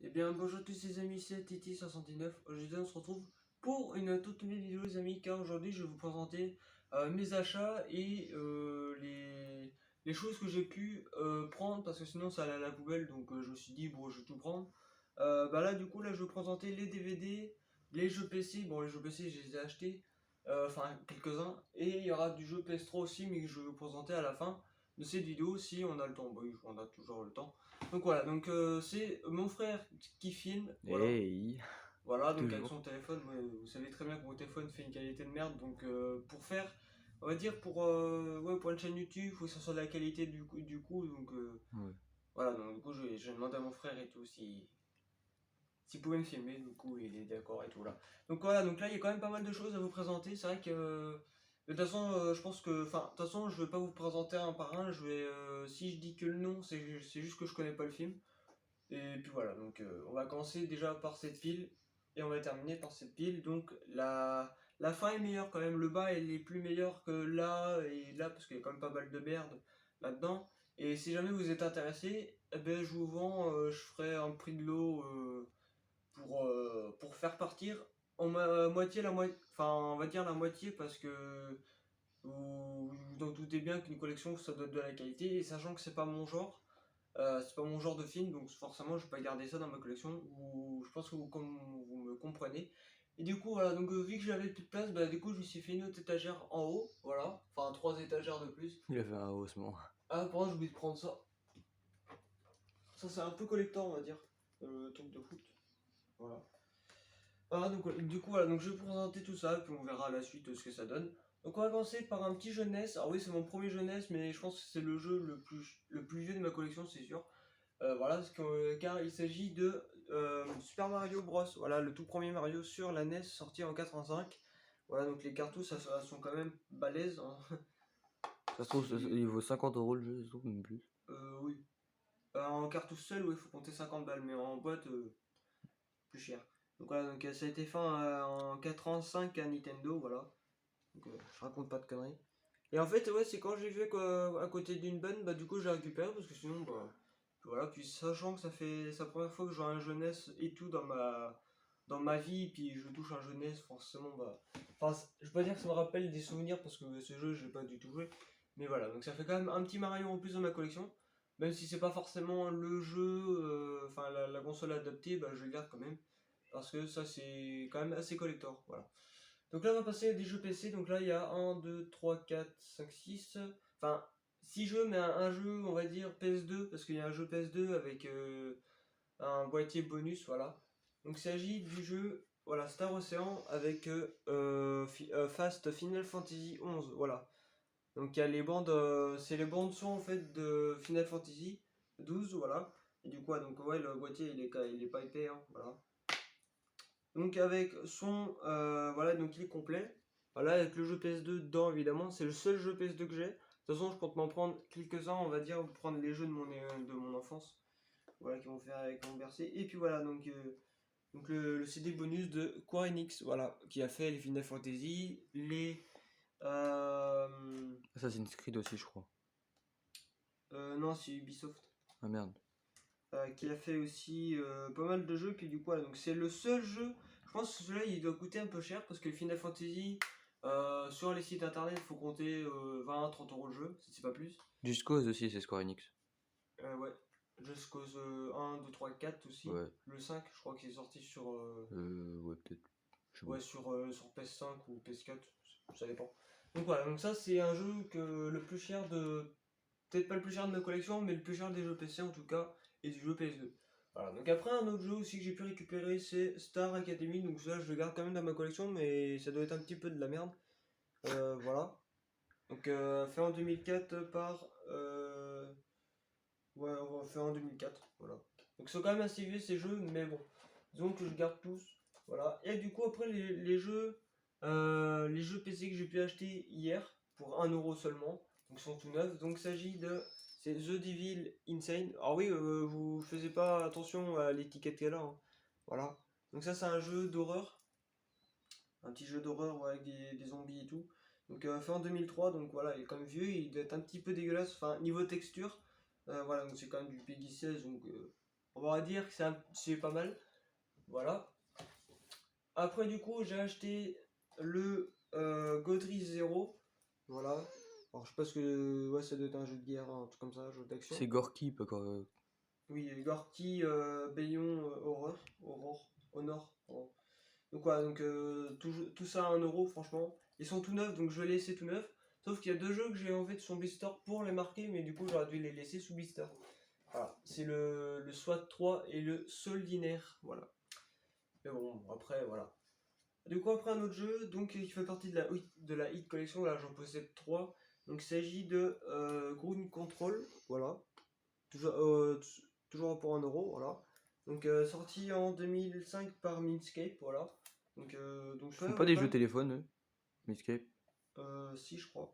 Eh bien, bonjour à tous les amis, c'est Titi69. Aujourd'hui, on se retrouve pour une toute nouvelle vidéo, les amis, car aujourd'hui, je vais vous présenter mes achats et les choses que j'ai pu prendre, parce que sinon, ça allait à la poubelle, donc je me suis dit, bon, je vais tout prendre. Bah là, du coup, là, je vais vous présenter les DVD, les jeux PC. Bon, les jeux PC, je les ai achetés, enfin, quelques-uns, et il y aura du jeu PS3 aussi, mais que je vais vous présenter à la fin de cette vidéo, si on a le temps. Bah oui, on a toujours le temps. Donc voilà, donc c'est mon frère qui filme, voilà. Hey, Voilà, donc avec toujours. son téléphone, ouais, vous savez très bien que mon téléphone fait une qualité de merde, donc pour faire, on va dire ouais, pour une chaîne YouTube, il faut que ça soit de la qualité du coup donc Ouais. voilà, donc du coup j'ai demandé à mon frère et tout s'il pouvait me filmer, du coup il est d'accord et tout là. Donc voilà, donc là il y a quand même pas mal de choses à vous présenter, c'est vrai que de toute façon je pense que, enfin de toute façon je vais pas vous présenter un par un, je vais, si je dis que le nom c'est juste que je connais pas le film. Et puis voilà, donc on va commencer déjà par cette pile et on va terminer par cette pile. Donc la fin est meilleure quand même, le bas elle est plus meilleur que là et là parce qu'il y a quand même pas mal de merde là-dedans. Et si jamais vous êtes intéressé, eh ben, je vous vends, je ferai un prix de l'eau pour faire partir moitié la moitié, enfin on va dire la moitié parce que vous en doutez bien qu'une collection ça doit être de la qualité et sachant que c'est pas mon genre. C'est pas mon genre de film, donc forcément je vais pas garder ça dans ma collection. Ou je pense que vous me comprenez. Et du coup voilà, donc vu que j'avais plus de place, bah du coup je me suis fait une autre étagère en haut, voilà, enfin trois étagères de plus. Il a fait un haussement. Ah par contre j'ai oublié de prendre ça. Ça c'est un peu collector on va dire, le truc de foot. Voilà. Ah, donc du coup voilà, donc je vais vous présenter tout ça, puis on verra à la suite ce que ça donne. Donc on va commencer par un petit jeunesse. Alors oui c'est mon premier jeunesse, mais je pense que c'est le jeu le plus vieux de ma collection c'est sûr. Voilà, car il s'agit de Super Mario Bros. Voilà, le tout premier Mario sur la NES sorti en 85. Voilà, donc les cartouches, ça sont quand même balèzes, hein. Ça se trouve, C'est- il vaut 50 € le jeu, ça se trouve, même plus. Oui. En cartouche seule, oui, il faut compter 50 balles, mais en boîte, plus cher. Donc voilà, donc ça a été fait en 85 à Nintendo, voilà. Donc je raconte pas de conneries. Et en fait, ouais, c'est quand j'ai vu à côté d'une bonne, bah du coup j'ai récupéré parce que sinon, bah voilà. Puis sachant que ça fait c'est la première fois que je joue à un jeunesse et tout dans ma vie, puis je touche un jeunesse, forcément, bah. Enfin, je vais pas dire que ça me rappelle des souvenirs parce que ce jeu, j'ai pas du tout joué. Mais voilà, donc ça fait quand même un petit Mario en plus dans ma collection. Même si c'est pas forcément le jeu, enfin la console adaptée, bah je le garde quand même. Parce que ça, c'est quand même assez collector, voilà. Donc là, on va passer à des jeux PC. Donc là, il y a 1, 2, 3, 4, 5, 6. Enfin, 6 jeux, mais un jeu, on va dire PS2, parce qu'il y a un jeu PS2 avec un boîtier bonus, voilà. Donc il s'agit du jeu, voilà, Star Ocean avec Fast Final Fantasy 11, voilà. Donc il y a les bandes, c'est les bandes son en fait de Final Fantasy 12, voilà. Et du coup, donc ouais, le boîtier il est pas épais, hein, voilà. Donc avec son, voilà, donc il est complet. Voilà, avec le jeu PS2 dedans évidemment, c'est le seul jeu PS2 que j'ai. De toute façon, je compte m'en prendre quelques-uns, on va dire, pour prendre les jeux de mon enfance, voilà, qui vont bercer. Et puis voilà, donc le CD bonus de Square Enix, voilà, qui a fait les Final Fantasy, euh, Assassin's Creed aussi, je crois. non, c'est Ubisoft. Ah merde. Qui a fait aussi pas mal de jeux. Puis du coup, voilà, donc c'est le seul jeu. Je pense que celui-là il doit coûter un peu cher parce que Final Fantasy sur les sites internet il faut compter 20-30 € le jeu, si c'est pas plus. Just Cause aussi, c'est Square Enix. Ouais, Just Cause 1, 2, 3, 4 aussi. Ouais. Le 5, je crois qu'il est sorti sur, Ouais, peut-être. Je sais ouais, pas. sur PS5 ou PS4, ça dépend. Donc voilà, donc ça c'est un jeu que le plus cher de. Peut-être pas le plus cher de ma collection, mais le plus cher des jeux PC en tout cas, et du jeu PS2. Voilà, donc après un autre jeu aussi que j'ai pu récupérer, c'est Star Academy, donc ça je le garde quand même dans ma collection, mais ça doit être un petit peu de la merde. Voilà. Donc fait en 2004 par... ouais, on va faire en 2004, voilà. Donc ils sont quand même assez vieux ces jeux, mais bon, disons que je garde tous. Voilà. Et du coup après les jeux PC que j'ai pu acheter hier, pour 1 € seulement, donc ils sont tout neufs, donc il s'agit de... C'est The Devil Insane. Alors oui, vous faisiez pas attention à l'étiquette qu'elle a, hein. Voilà. Donc ça c'est un jeu d'horreur, un petit jeu d'horreur, ouais, avec des zombies et tout. Donc fait en 2003, donc voilà, il est quand même vieux, il doit être un petit peu dégueulasse, enfin niveau texture, voilà, donc c'est quand même du Peggy 16, donc on va dire que c'est pas mal. Voilà. Après, du coup, j'ai acheté le Godry Zero. Voilà. Alors, je sais pas ce que. Ouais, ça doit être un jeu de guerre, un truc comme ça, un jeu d'action. C'est Gorky, pas quoi. Oui, Gorky, Bayon, Honor. Pardon. Donc, voilà, donc tout ça à 1€, franchement. Ils sont tout neufs, donc je vais les laisser tout neufs. Sauf qu'il y a deux jeux que j'ai en fait sur blister pour les marquer, mais du coup, j'aurais dû les laisser sous blister. Voilà. C'est le SWAT 3 et le Soldinaire. Voilà. Mais bon, après, voilà. Du coup, après un autre jeu, donc qui fait partie de la Hit Collection, là j'en possède 3. Donc il s'agit de Ground Control, voilà. Toujours pour 1€, voilà. Donc sorti en 2005 par Minscape, voilà. Donc Ils font pas des jeux téléphone, eux, Midscape. Si, je crois.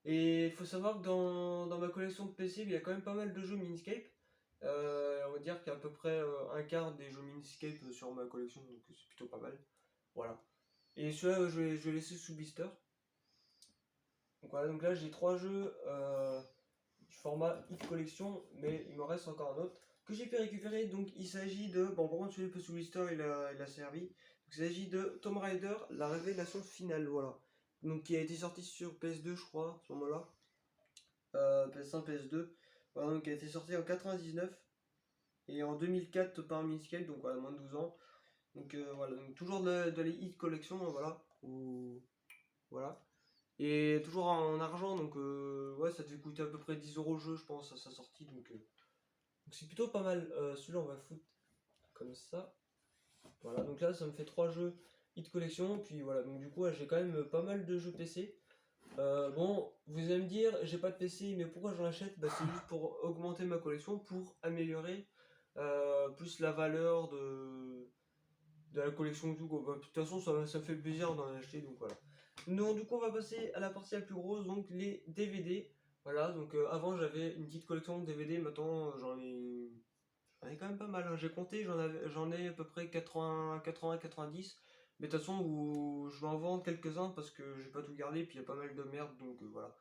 Et il faut savoir que dans ma collection de PC, il y a quand même pas mal de jeux Minscape. On va dire qu'il y a à peu près un quart des jeux Minscape sur ma collection, donc c'est plutôt pas mal. Voilà. Et celui-là, je vais laisser sous blister. Donc voilà, donc là j'ai 3 jeux du format Hit Collection, mais il me reste encore un autre que j'ai pu récupérer. Donc il s'agit de. Bon, par contre, celui peu sous blister il a servi. Donc, il s'agit de Tomb Raider, la révélation finale, voilà. Donc qui a été sorti sur PS2, je crois, à ce moment-là. PS1, PS2. Voilà, donc qui a été sorti en 99 et en 2004 par Minscape, donc voilà, moins de 12 ans. Donc voilà, donc toujours de la Hit Collection, voilà. Voilà. Et toujours en argent, donc ouais, ça devait coûter à peu près 10€ le jeu, je pense, à sa sortie. Donc c'est plutôt pas mal. Celui-là, on va le foutre comme ça. Voilà, donc là, ça me fait 3 jeux Hit Collection. Puis voilà, donc du coup, j'ai quand même pas mal de jeux PC. Bon, vous allez me dire, j'ai pas de PC, mais pourquoi j'en achète? Bah, c'est juste pour augmenter ma collection, pour améliorer plus la valeur de la collection et tout, quoi. Bah, de toute façon, ça me fait plaisir d'en acheter, donc voilà. Donc, du coup, on va passer à la partie la plus grosse, donc les DVD. Voilà, donc avant j'avais une petite collection de DVD, maintenant j'en ai quand même pas mal, hein. J'ai compté, j'en ai à peu près 80, 90. Mais de toute façon, je vais en vendre quelques-uns parce que j'ai pas tout gardé, puis il y a pas mal de merde, donc voilà.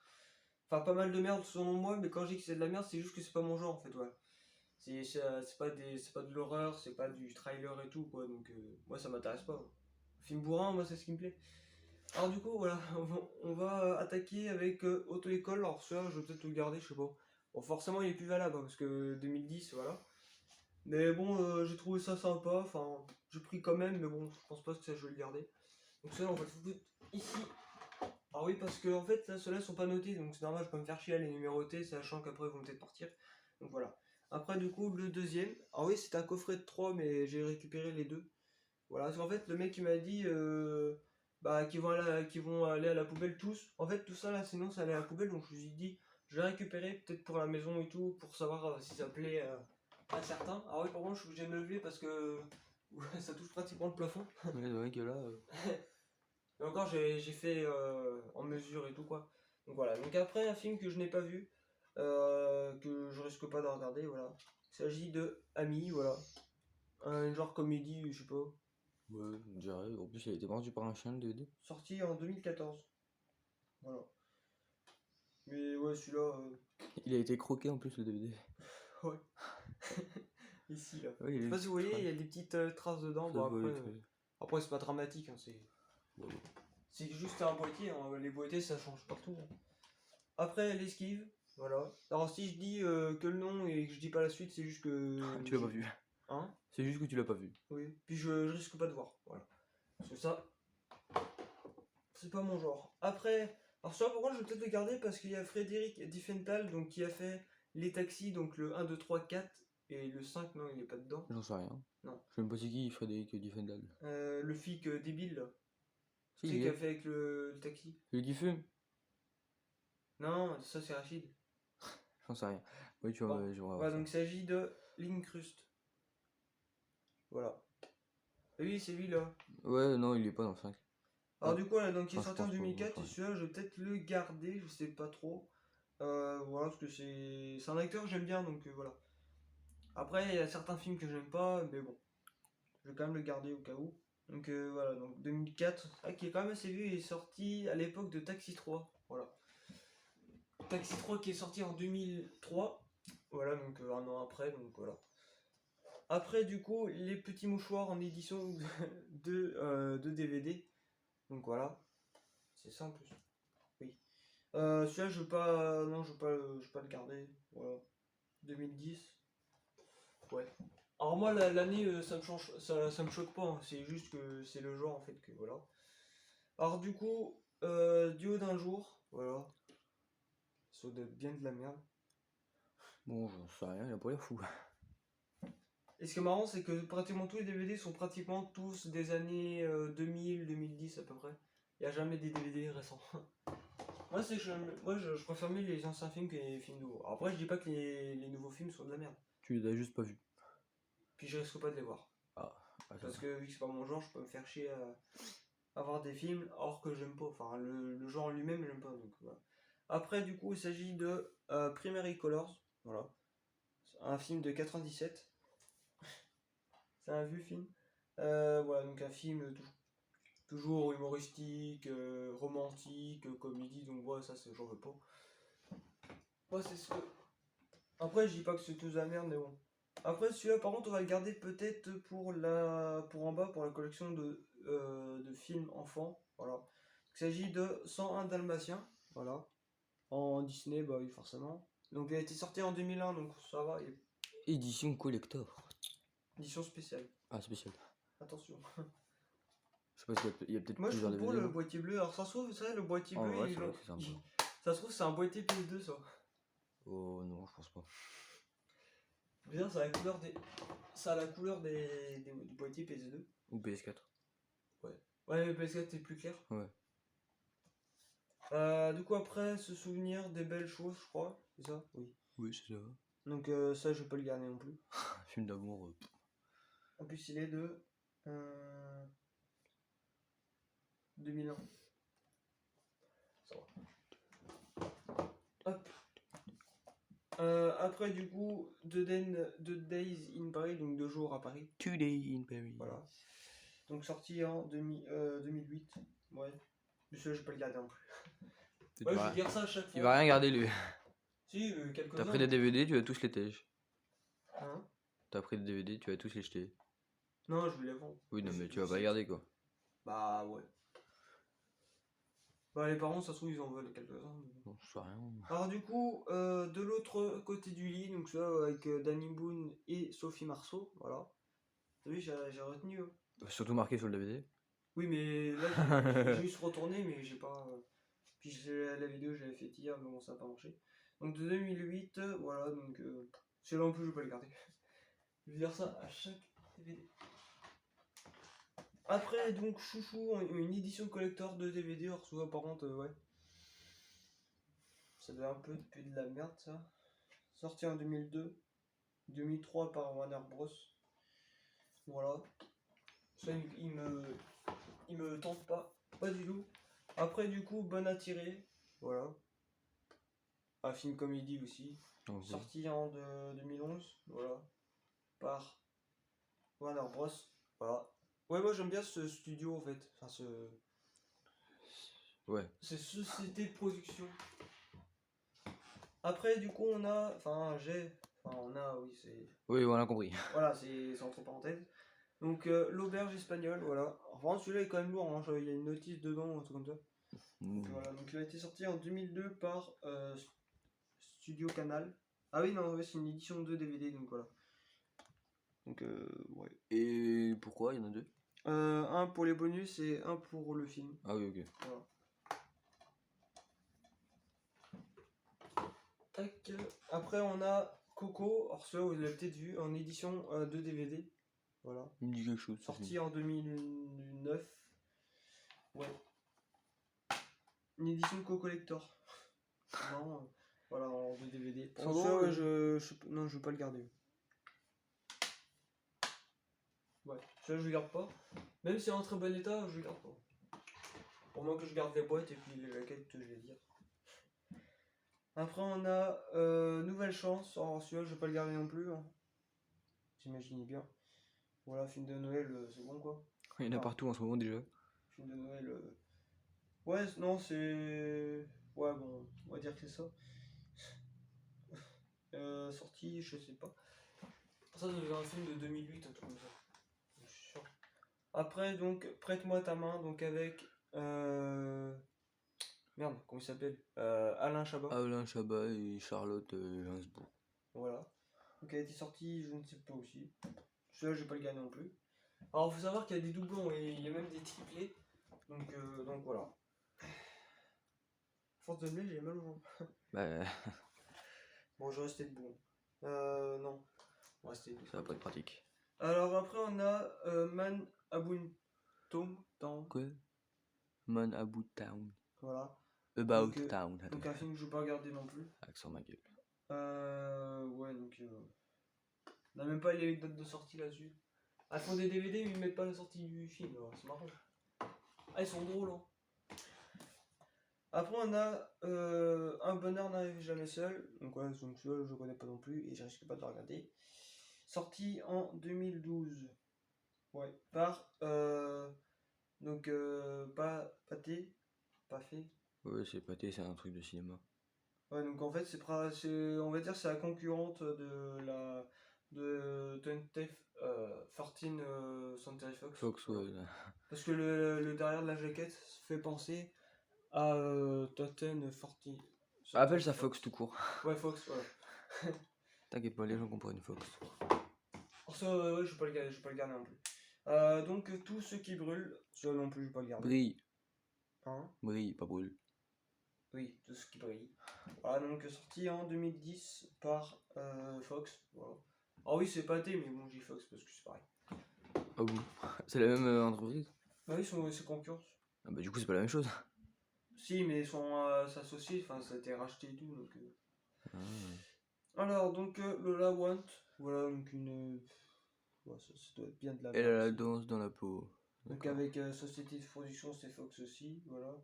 Enfin, pas mal de merde selon moi, mais quand je dis que c'est de la merde, c'est juste que c'est pas mon genre en fait, voilà. C'est pas de l'horreur, c'est pas du trailer et tout, quoi, donc moi ça m'intéresse pas. Film bourrin, moi c'est ce qui me plaît. Alors du coup, voilà, on va attaquer avec Auto-école. Alors celui-là, je vais peut-être le garder, je sais pas. Bon, forcément, il est plus valable, hein, parce que 2010, voilà. Mais bon, j'ai trouvé ça sympa, enfin, j'ai pris quand même, mais bon, je pense pas que ça, je vais le garder. Donc celui-là, on va le foutre ici. Ah oui, parce que en fait, là, ceux-là sont pas notés, donc c'est normal, je peux me faire chier à les numéroter, sachant qu'après, ils vont peut-être partir. Donc voilà. Après, du coup, le deuxième. Ah oui, c'était un coffret de 3, mais j'ai récupéré les deux. Voilà, parce qu'en fait, le mec il m'a dit bah, qu'ils vont aller à la poubelle tous. En fait, tout ça là, sinon ça allait à la poubelle. Donc je lui ai dit, je vais récupérer peut-être pour la maison et tout, pour savoir si ça plaît à certains. Ah oui, par contre, je suis obligé de me lever parce que ça touche pratiquement le plafond. Ouais, que là. Et encore, j'ai fait en mesure et tout quoi. Donc voilà. Donc après, un film que je n'ai pas vu, que je risque pas de regarder, voilà. Il s'agit de Ami, voilà. Un genre comédie, je sais pas. Ouais, on dirait. En plus, il a été vendu par un chien, le DVD. Sorti en 2014. Voilà. Mais ouais, celui-là. Il a été croqué en plus, le DVD. Ouais. Ici, là. Ouais, Je sais pas si vous voyez, il y a des petites traces dedans. Ça Bon, se voit vite fait. après c'est pas dramatique. Hein, Ouais. c'est juste un boîtier. Hein. Les boîtiers, ça change partout. Hein. Après, l'esquive. Voilà. Alors, si je dis que le nom et que je dis pas la suite, c'est juste que. Tu l'as pas vu. Hein? C'est juste que tu l'as pas vu. Oui. Puis je risque pas de voir. Voilà. Parce que ça, c'est pas mon genre. Après. Alors, ça, pourquoi je vais peut-être le garder parce qu'il y a Frédéric Diffenthal donc, qui a fait les taxis, donc le 1, 2, 3, 4. Et le 5, non, il est pas dedans. J'en sais rien. Non. Je sais même pas c'est qui Frédéric Diffendal. Le flic débile, là. Si, Tu sais, qui a fait avec le taxi. Celui qui fume. Non, ça c'est Rachid. J'en sais rien. Oui, tu vois, Bon. je vois. Voilà, donc il s'agit de Lincrust. Voilà. Et oui, c'est lui là. Ouais, non, il est pas dans le 5. Alors, du coup, là, donc il est Enfin, je sorti en pense pas, 2004. ouais. Et celui-là, je vais peut-être le garder, je sais pas trop. Voilà, parce que c'est un acteur que j'aime bien, donc voilà. Après, il y a certains films que j'aime pas, mais bon. Je vais quand même le garder au cas où. Donc voilà, donc 2004, qui est quand même assez vieux, il est sorti à l'époque de Taxi 3. Voilà. Taxi 3 qui est sorti en 2003. Voilà, donc un an après, donc voilà. Après, du coup, les petits mouchoirs en édition de DVD. Donc voilà, c'est ça en plus. Oui. Celui-là, je veux pas. Non, je veux pas le garder. Voilà. 2010. Ouais. Alors moi, l'année, ça me change, ça me choque pas, hein. C'est juste que c'est le genre en fait que voilà. Alors du coup, du haut d'un jour, voilà. Ça doit être bien de la merde. Bon, j'en sais rien, il a pas l'air fou. Et ce qui est marrant, c'est que pratiquement tous les DVD sont pratiquement tous des années 2000, 2010 à peu près. Il n'y a jamais des DVD récents. Moi, je préfère mieux les anciens films que les films nouveaux. Alors, après, je dis pas que les nouveaux films sont de la merde. Tu les as juste pas vus. Puis je risque pas de les voir. Ah, Parce que vu que c'est pas mon genre, je peux me faire chier à voir des films or que j'aime pas. Enfin, le genre lui-même, j'aime pas. Donc, voilà. Après, du coup, il s'agit de Primary Colors. Voilà. C'est un film de 97. C'est un vieux film. Voilà, donc un film toujours humoristique, romantique, comédie. Donc, voilà, ça, j'en veux pas. Moi, c'est ce que. Après, je dis pas que c'est tout de la merde, mais bon. Après, celui-là, par contre, on va le garder peut-être pour en bas, pour la collection de films enfants. Voilà. Il s'agit de 101 Dalmatiens. Voilà. En Disney, bah oui, forcément. Donc, il a été sorti en 2001, donc ça va. Il y a édition collector. édition spéciale. Ah, spécial. Attention. Je sais pas s'il y a peut-être Moi, je plusieurs trouve pour DVD. le non boîtier bleu. Alors, ça se trouve, ça, le boîtier En bleu, vrai, c'est vrai que c'est sympa. ça se trouve, c'est un boîtier PS2, ça. Oh non, je pense pas. Bien, ça a la couleur ça a la couleur du boîtier PS2. Ou PS4. Ouais, mais PS4 c'est plus clair. Ouais. Du coup, après, se souvenir des belles choses, je crois. C'est ça? Oui. Oui, c'est ça. Donc, ça, je peux le garder non plus. Un film d'amour. En plus, il est de 2001. Ça va. Hop. Après, du coup, The Days in Paris, donc 2 jours à Paris. Today in Paris. Voilà. Donc, sorti en 2008. Ouais. Mais celui-là, je peux le garder non plus. Ouais, je vais dire ça à chaque fois. Il va rien garder lui. Si, quelques-uns. T'as pris des DVD, tu vas tous les tèges. Hein? T'as pris des DVD, tu vas tous les jeter. Non, je vais les vendre. Oui, non, C'est mais tu tout, vas pas c'est- les garder quoi. Bah ouais. Bah les parents, ça se trouve, ils en veulent quelques-uns. Mais bon. Non, je sais rien. Alors du coup, de l'autre côté du lit, donc ça avec Danny Boone et Sophie Marceau, voilà. T'as vu, j'ai retenu. Hein. Surtout marqué sur le DVD. Oui, mais là, j'ai juste retourné, mais j'ai pas... Puis la vidéo, je l'avais fait hier, mais bon, ça n'a pas marché. Donc de 2008, voilà, donc... celui-là en plus, je vais pas le garder. Je vais dire ça à chaque DVD. Après, donc, Chouchou, une édition collector de DVD, alors souvent, par contre, ouais. Ça devait un peu de la merde, ça. Sorti en 2002, 2003 par Warner Bros. Voilà. Ça, il me tente pas du tout. Après, du coup, Bonne à tirer, voilà. Un film comédie aussi. Okay. Sorti en 2011, voilà. Par Warner Bros. Voilà. Ouais, moi j'aime bien ce studio en fait. Enfin, Ouais. c'est société de production. Après, du coup, on a. Enfin, on a, oui, c'est. Oui, on a compris. Voilà, c'est entre parenthèses. Donc, l'auberge espagnole, voilà. Enfin, celui-là est quand même lourd, hein. Il y a une notice dedans, un truc comme ça. Donc, voilà, donc il a été sorti en 2002 par Studio Canal. Ah oui, non, ouais, c'est une édition de DVD, donc voilà. Donc, ouais. Et pourquoi il y en a deux? Un pour les bonus et un pour le film. Ah oui, ok. Voilà. Tac. Après, on a Coco, alors celui-là, vous l'avez peut-être vu, en édition de DVD. Voilà. Il me dit quelque chose. Sorti en 2009. Ouais. Une édition Coco Collector. Non, voilà, en DVD. Pour Ça ça, va, non, je veux pas le garder. Ouais, ça je le garde pas. Même si c'est en très bon état, je le garde pas. Pour moins que je garde les boîtes et puis la quête, je vais dire. Après, on a Nouvelle Chance. Alors, celui-là, je vais pas le garder non plus. Hein. J'imaginez bien. Voilà, film de Noël, c'est bon quoi. Il y en a partout en ce moment déjà. Film de Noël. Ouais, non, c'est. Ouais, bon, on va dire que c'est ça. Sorti, je sais pas. Ça devait un film de 2008, un truc comme ça. Je suis sûr. Après, donc, Prête-moi ta main, donc avec. Merde, comment il s'appelle Alain Chabat. Alain Chabat et Charlotte Gainsbourg. Voilà. Donc, elle a été sortie, je ne sais pas aussi. Celui-là, je vais pas le gagner non plus. Alors, faut savoir qu'il y a des doublons et il y a même des triplés. Donc voilà. Force de blé, j'ai mal aux jambes. Bah, Bon, je vais rester debout. Non. On va rester debout. ça va pas être pratique. Alors, après, on a Man Aboon Tom Town. Quoi? Man About Town. Voilà. About Donc, Town. Donc, un film que je ne vais pas regarder non plus. Accent ma gueule. Ouais, donc. On n'a même pas les dates de sortie là-dessus. Ah, ils font des DVD, mais ils mettent pas la sortie du film. C'est marrant. Ah, ils sont drôles, hein. Après, on a Un bonheur n'arrive jamais seul. Donc, ouais, donc celui-là, je connais pas non plus et je risque pas de le regarder. Sorti en 2012. Ouais, par. Pas Pâté. Pas fait. Ouais, c'est pâté, c'est un truc de cinéma. Ouais, donc en fait, on va dire c'est la concurrente de la. De 14 Century Fox. Fox, ouais. Parce que le derrière de la jaquette fait penser à Totten 40. Appelle ça Fox tout court. Ouais, Fox, voilà. T'inquiète pas, les gens comprennent Fox. Alors ça, ouais, je vais pas le garder non plus. Donc, tous ceux qui brûlent, ça non plus, je vais pas le garder. Brille. Hein? Brille, pas brûle. Oui, tous ceux qui brillent. Voilà, donc sorti en 2010 par Fox. Voilà. Ah oui, c'est pâté, mais bon, j'ai Fox parce que c'est pareil. Ah bon? C'est la même entreprise? Ah oui, c'est concurrence. Ah bah du coup c'est pas la même chose. Si, mais ils sont s'associer, enfin ça a été racheté et tout. Donc, Ah. Alors, donc le La Want, voilà, donc une. Ouais, ça doit être bien de la Elle merde a la aussi. danse dans la peau. Donc D'accord. avec Société de production, c'est Fox aussi, voilà.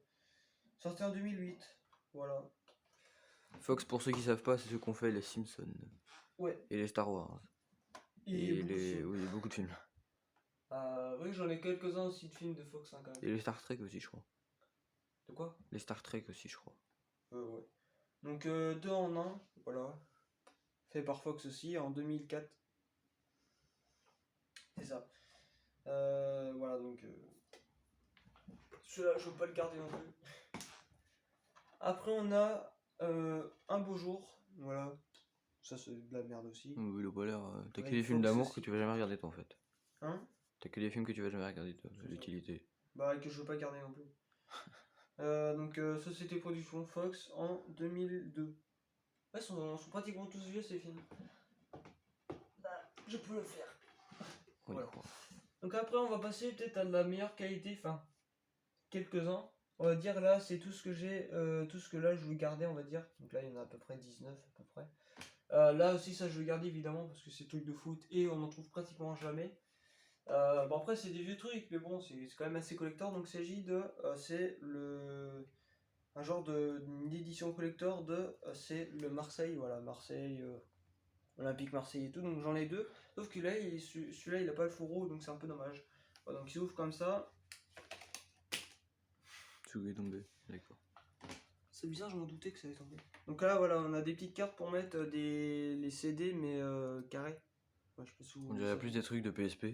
Sorti en 2008, voilà. Fox, pour ceux qui savent pas, c'est ceux qu'on fait les Simpsons. Ouais. Et les Star Wars. Et beaucoup de films. Oui, beaucoup de films. Oui, j'en ai quelques-uns aussi de films de Fox, hein, quand même. Et les Star Trek aussi, je crois. De quoi? Les Star Trek aussi, je crois. Ouais. Donc 2 en 1, voilà. Fait par Fox aussi, en 2004. C'est ça. Voilà, donc... Celui-là, je veux pas le garder non plus. Après, on a Un beau jour, voilà. Ça, c'est de la merde aussi. Oui, le l'air. T'as que Avec des films Fox d'amour aussi. que tu vas jamais regarder, toi, en fait. Hein? T'as que des films que tu vas jamais regarder, toi. C'est ça. L'utilité. Bah, que je veux pas garder non plus. Donc, Société Production Fox en 2002. Ouais, sont pratiquement tous vieux ces films. Bah, je peux le faire. On y Voilà. croit. Donc après, on va passer peut-être à de la meilleure qualité, enfin, quelques-uns. On va dire là, c'est tout ce que j'ai, tout ce que là je veux garder, on va dire. Donc là, il y en a à peu près 19 à peu près. Là aussi, ça je veux garder évidemment parce que c'est trucs de foot et on en trouve pratiquement jamais. Bon après, c'est des vieux trucs, mais bon, c'est quand même assez collector. Donc il s'agit de, c'est un genre d'une édition collector de, c'est le Marseille, voilà, Marseille. Olympique Marseille et tout, donc j'en ai deux, sauf que là, celui-là il a pas le fourreau, donc c'est un peu dommage. Voilà, donc il ouvre comme ça. Tout est tombé, d'accord. C'est bizarre, je m'en doutais que ça allait tomber. Donc là, voilà, on a des petites cartes pour mettre les CD, mais carrés. Ouais, je sais pas si vous On voyez dirait ça. plus des trucs de PSP.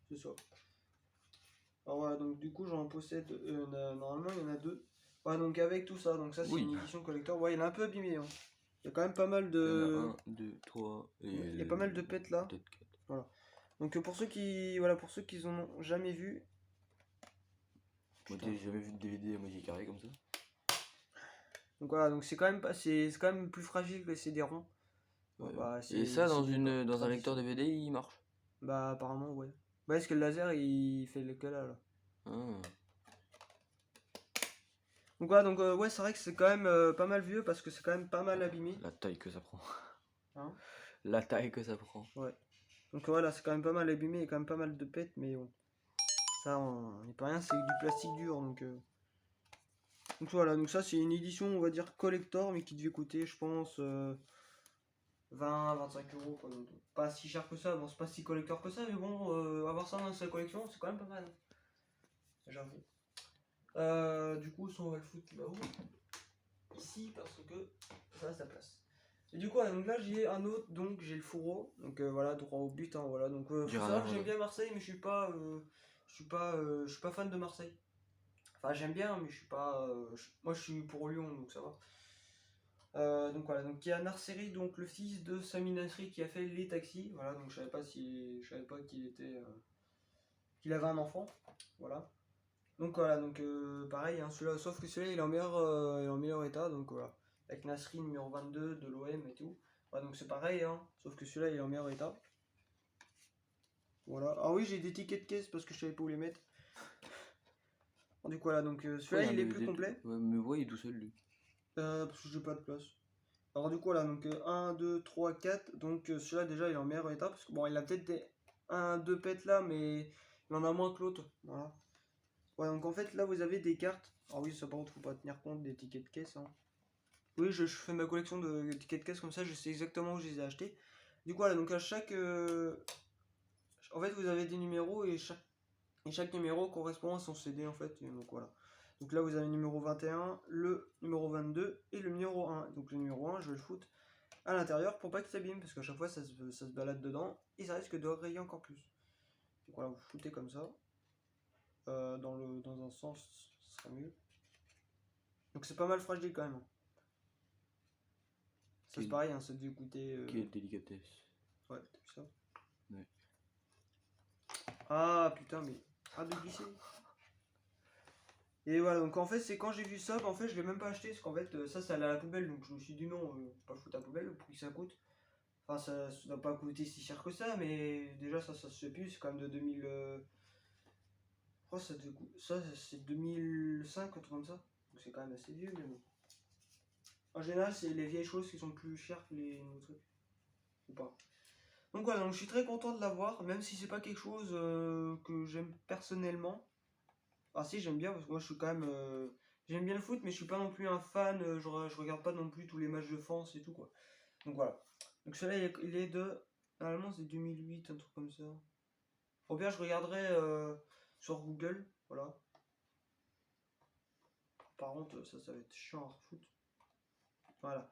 C'est ça. Alors voilà, donc du coup j'en possède, normalement il y en a deux. Ouais, donc avec tout ça, donc ça c'est Oui. une édition collector. Ouais, il est un peu abîmé, hein. Il y a quand même pas mal Il y de... en a 1, 2, 3 et... Il y a pas mal de pètes là. Peut-être 4. Voilà. Donc pour ceux qui en ont jamais vu. Moi j'ai jamais vu de DVD à moitié carré comme ça. Donc voilà, donc c'est quand même plus fragile que les CD-ROM. Ouais. Bah, Et ça dans un tradition. lecteur DVD il marche. Bah apparemment ouais. Bah est-ce que le laser il fait le que là. Ah. Donc voilà, donc ouais c'est vrai que c'est quand même pas mal vieux parce que c'est quand même pas mal abîmé. La taille que ça prend. Hein? La taille que ça prend. Ouais. Donc voilà, c'est quand même pas mal abîmé, il y a quand même pas mal de pètes, mais bon. Ça on n'y peut rien, c'est du plastique dur donc. Donc voilà, donc ça c'est une édition on va dire collector mais qui devait coûter je pense 20-25 euros quoi. Donc, pas si cher que ça, bon c'est pas si collector que ça, mais bon avoir ça dans sa collection c'est quand même pas mal. J'avoue. Du coup, on va le foutre là-haut. Ici, parce que ça a sa place. Et du coup, voilà, donc là j'ai un autre, donc j'ai le fourreau, donc voilà, droit au but, hein, voilà. Donc faut Dur à savoir que j'aime merde. bien Marseille, mais je suis pas fan de Marseille. Enfin, j'aime bien, mais je suis pas, moi je suis pour Lyon, donc ça va. Donc voilà, donc il y a Narseri, donc le fils de Sami Nasri qui a fait les taxis, voilà. Donc je savais pas qu'il avait un enfant, voilà. Donc voilà, donc pareil, hein, celui-là, sauf que celui-là il est en meilleur état, donc voilà. Avec Nasri numéro 22 de l'OM et tout. Ouais, donc c'est pareil, hein, sauf que celui-là il est en meilleur état. Voilà. Ah oui, j'ai des tickets de caisse parce que je savais pas où les mettre. Bon, du coup voilà, donc Pourquoi il y celui-là a un il est plus DVD complet, Ouais, mais ouais, il est tout seul lui. parce que j'ai pas de place. Alors du coup voilà, donc 1, 2, 3, 4, donc celui-là déjà il est en meilleur état, parce que bon il a peut-être des 1, 2 pètes là, mais il en a moins que l'autre, voilà. Ouais, donc en fait là vous avez des cartes, alors oui ça par contre faut pas tenir compte des tickets de caisse, hein. Oui, je fais ma collection de tickets de caisse comme ça, je sais exactement où je les ai achetés. Du coup, voilà, donc à chaque. En fait, vous avez des numéros et chaque numéro correspond à son CD en fait. Et donc voilà. Donc là, vous avez le numéro 21, le numéro 22 et le numéro 1. Donc le numéro 1, je vais le foutre à l'intérieur pour pas qu'il s'abîme parce qu'à chaque fois, ça se balade dedans et ça risque de rayer encore plus. Donc voilà, vous foutez comme ça. Dans un sens, ce sera mieux. Donc c'est pas mal fragile quand même, hein. Ça c'est pareil, hein, ça devait coûter. Quelle délicatesse. Ouais, t'as vu ça? Ouais. Ah putain, mais arrête de glisser. Et voilà, donc en fait, c'est quand j'ai vu ça, en fait, je l'ai même pas acheté parce qu'en fait, ça allait à la poubelle. Donc je me suis dit non, pas le foutre à la poubelle, le prix que ça coûte. Enfin, ça doit pas coûter si cher que ça, mais déjà, ça se fait plus, c'est quand même de 2000. Je crois que ça c'est 2005, un truc comme ça. Donc c'est quand même assez vieux, mais bon. En général, c'est les vieilles choses qui sont plus chères que les nouveaux trucs. Ou pas. Donc voilà, donc je suis très content de l'avoir, même si c'est pas quelque chose que j'aime personnellement. Ah si, j'aime bien parce que moi je suis quand même. J'aime bien le foot, mais je suis pas non plus un fan. Je regarde pas non plus tous les matchs de France et tout quoi. Donc voilà. Donc celui-là il est de. Normalement c'est 2008, un truc comme ça. Au bien, je regarderai sur Google. Voilà. Par contre, ça va être chiant à refoutre. Voilà.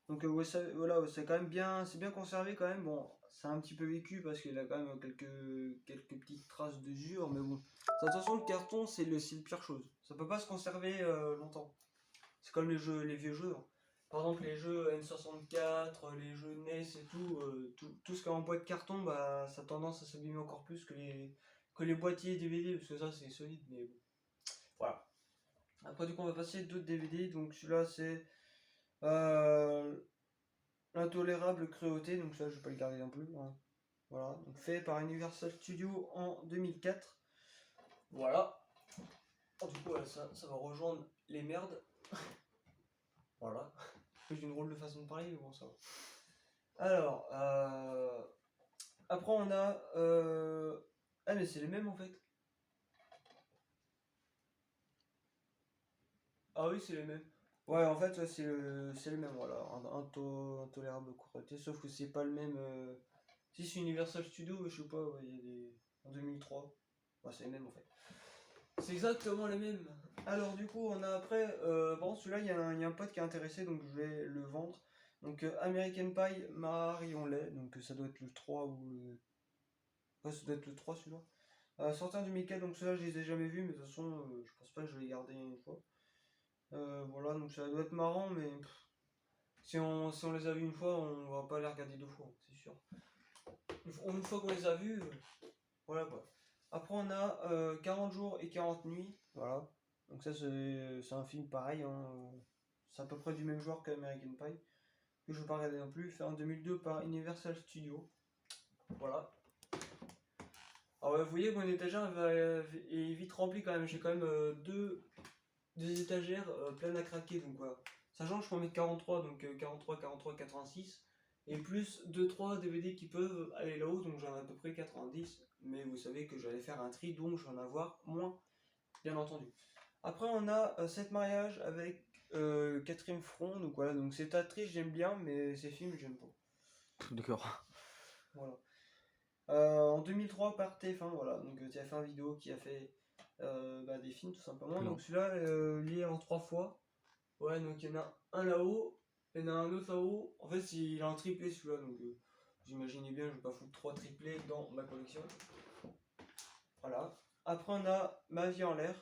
Donc ouais, voilà, ouais, c'est quand même bien. C'est bien conservé quand même. Bon, c'est un petit peu vécu parce qu'il a quand même quelques petites traces d'usure, mais bon. Attention, le carton, c'est le pire chose. Ça peut pas se conserver longtemps. C'est comme les vieux jeux, hein. Par exemple, les jeux N64, les jeux NES et tout ce qui est en boîte de carton, bah, ça a tendance à s'abîmer encore plus que les boîtiers DVD, parce que ça, c'est solide, mais bon. Voilà. Après, du coup, on va passer à d'autres DVD. Donc, celui-là, c'est euh, L'intolérable cruauté. Donc, ça, je vais pas le garder non plus, hein. Voilà. Donc, fait par Universal Studios en 2004. Voilà. Du coup, ça va rejoindre les merdes. Voilà. J'ai une drôle de façon de parler, mais bon, ça va. Alors, après on a... Ah mais c'est les mêmes en fait. Ah oui, c'est les mêmes. Ouais, en fait, ouais, c'est le même, voilà. Intolérable cruauté, sauf que c'est pas le même... Si c'est Universal Studios, je sais pas, ouais, il y a des... En 2003. Ouais, c'est les mêmes en fait. C'est exactement les mêmes. Alors du coup, on a après... bon, celui-là, il y a un pote qui est intéressé, donc je vais le vendre. Donc American Pie, Marion Lait, donc ça doit être le 3 ou le... Ouais, ça doit être le 3 celui-là. Sorti en 2004, donc ceux-là je les ai jamais vus, mais de toute façon je pense pas que je vais les garder une fois. Voilà, donc ça doit être marrant, mais si on les a vus une fois, on va pas les regarder deux fois, c'est sûr. Une fois qu'on les a vus, voilà quoi. Après on a 40 jours et 40 nuits, voilà. Donc ça c'est un film pareil, hein. C'est à peu près du même genre qu'American Pie, que je ne vais pas regarder non plus, fait en 2002 par Universal Studios. Voilà. Alors vous voyez, mon étagère est vite remplie quand même. J'ai quand même deux étagères pleines à craquer. Donc voilà. Sachant que je peux en mettre 43, donc 43, 43, 86. Et plus 2-3 DVD qui peuvent aller là-haut, donc j'en ai à peu près 90. Mais vous savez que j'allais faire un tri, donc je vais en avoir moins, bien entendu. Après, on a 7 mariages avec Catherine Front. Donc voilà, donc cette actrice j'aime bien, mais ces films j'aime pas. D'accord. Voilà. En 2003 par TF1, voilà, donc TF1 Vidéo qui a fait des films tout simplement. Non. Donc celui-là lié en 3 fois. Ouais, donc il y en a un là-haut, Il y en a un autre là-haut. En fait, il a un triplé celui-là, donc vous imaginez bien, je vais pas foutre 3 triplés dans ma collection. Voilà. Après, on a Ma vie en l'air.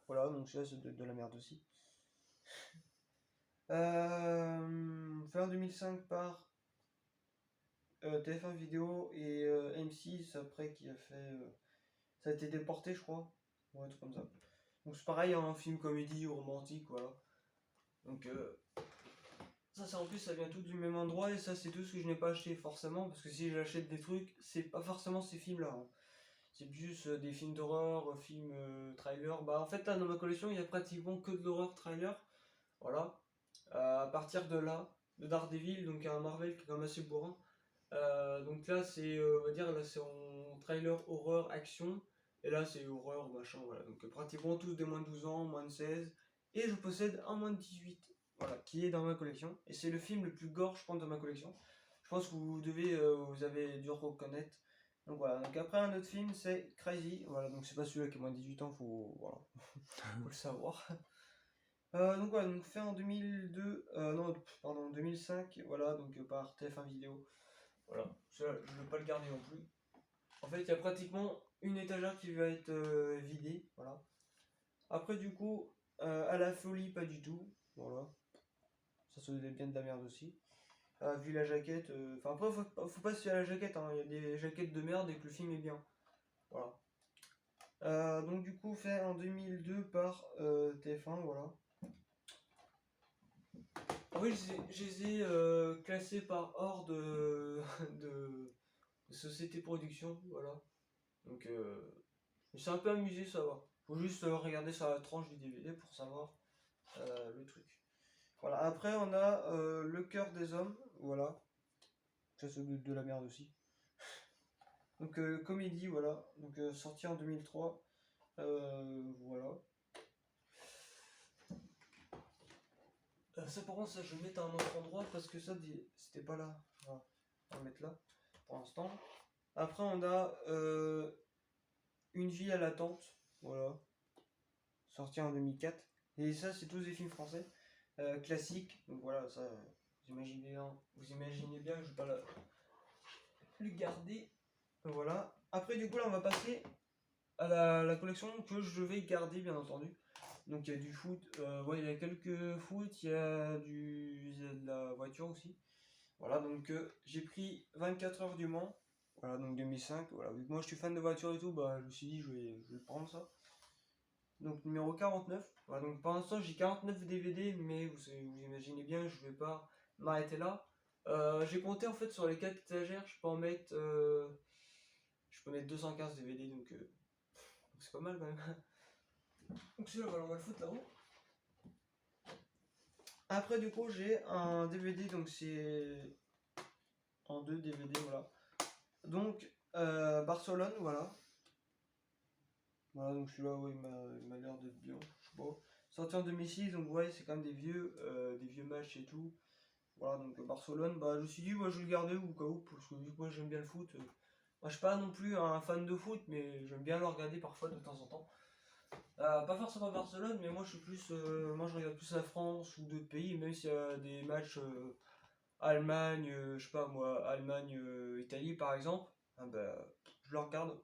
Voilà, donc celui-là, c'est de la merde aussi. Fait en 2005 par TF1 Vidéo et M6 après qui a fait. Ça a été déporté, je crois. Ouais, un truc comme ça. Donc c'est pareil, un film comédie ou romantique, voilà. Donc ça, c'est en plus, ça vient tout du même endroit et ça, c'est tout ce que je n'ai pas acheté forcément. Parce que si j'achète des trucs, c'est pas forcément ces films-là, hein. C'est plus des films d'horreur, films trailers. Bah en fait, là, dans ma collection, il y a pratiquement que de l'horreur trailer. Voilà. À partir de là, de Daredevil, donc un Marvel qui est quand même assez bourrin. Donc là, c'est, on va dire, là, c'est en trailer horreur action. Et là, c'est horreur machin, voilà. Donc pratiquement tous des moins de 12 ans, moins de 16. Et je possède un moins de 18, voilà, qui est dans ma collection. Et c'est le film le plus gore, je pense, de ma collection. Je pense que vous avez dû reconnaître. Donc voilà, donc après un autre film, c'est Crazy. Voilà, donc c'est pas celui-là qui a moins de 18 ans, voilà, faut le savoir. Donc voilà, donc fait en 2002, non, pardon, 2005, voilà, donc par TF1 Vidéo. Voilà, celui-là, je ne vais pas le garder non plus. En fait, il y a pratiquement une étagère qui va être vidée, voilà. Après, du coup, à la folie, pas du tout, voilà. Ça se faisait bien de la merde aussi. Vu la jaquette, enfin après, faut pas se fier à la jaquette, hein. Il y a des jaquettes de merde et que le film est bien, voilà. Donc du coup, fait en 2002 par TF1, voilà. Oui, je les ai classés par ordre de société production, voilà. Donc, je me suis un peu amusé, ça va. Faut juste regarder sur la tranche du DVD pour savoir le truc. Voilà, après on a Le cœur des hommes, voilà. Ça c'est de la merde aussi. Donc comédie, voilà. Donc sorti en 2003. Voilà. Ça par contre, ça je vais mettre à un autre endroit parce que ça c'était pas là. Voilà. On va le mettre là pour l'instant. Après on a Une vie à l'attente, voilà. Sorti en 2004. Et ça c'est tous des films français. Classiques. Donc voilà, ça vous imaginez bien que je vais pas le garder. Voilà. Après du coup là on va passer à la collection que je vais garder bien entendu. Donc il y a du foot, ouais, il y a quelques foot, il y a de la voiture aussi. Voilà, donc j'ai pris 24 heures du Mans, voilà, donc 2005. Voilà, vu que moi je suis fan de voiture et tout, bah je me suis dit je vais prendre ça. Donc numéro 49. Voilà, donc pour l'instant j'ai 49 DVD, mais vous imaginez bien, je vais pas m'arrêter là. J'ai compté en fait sur les 4 étagères, je peux mettre 215 DVD, donc c'est pas mal quand même. Donc celui-là, voilà, on va le foutre là-haut. Après du coup j'ai un DVD, donc c'est en 2 DVD, voilà. Donc Barcelone, voilà. Voilà, donc celui-là, ouais, il m'a l'air d'être bien, je sais pas. Sorti en 2006, donc ouais, c'est quand même des vieux matchs et tout. Voilà, donc Barcelone, bah je me suis dit, ouais, je vais le garder au cas où, parce que vu que moi j'aime bien le foot. Moi je suis pas non plus un fan de foot, mais j'aime bien le regarder parfois de temps en temps. Pas forcément Barcelone, mais moi je suis plus, moi je regarde plus la France ou d'autres pays, même s'il y a des matchs Allemagne, je sais pas moi, Allemagne, Italie par exemple, ah bah, je le regarde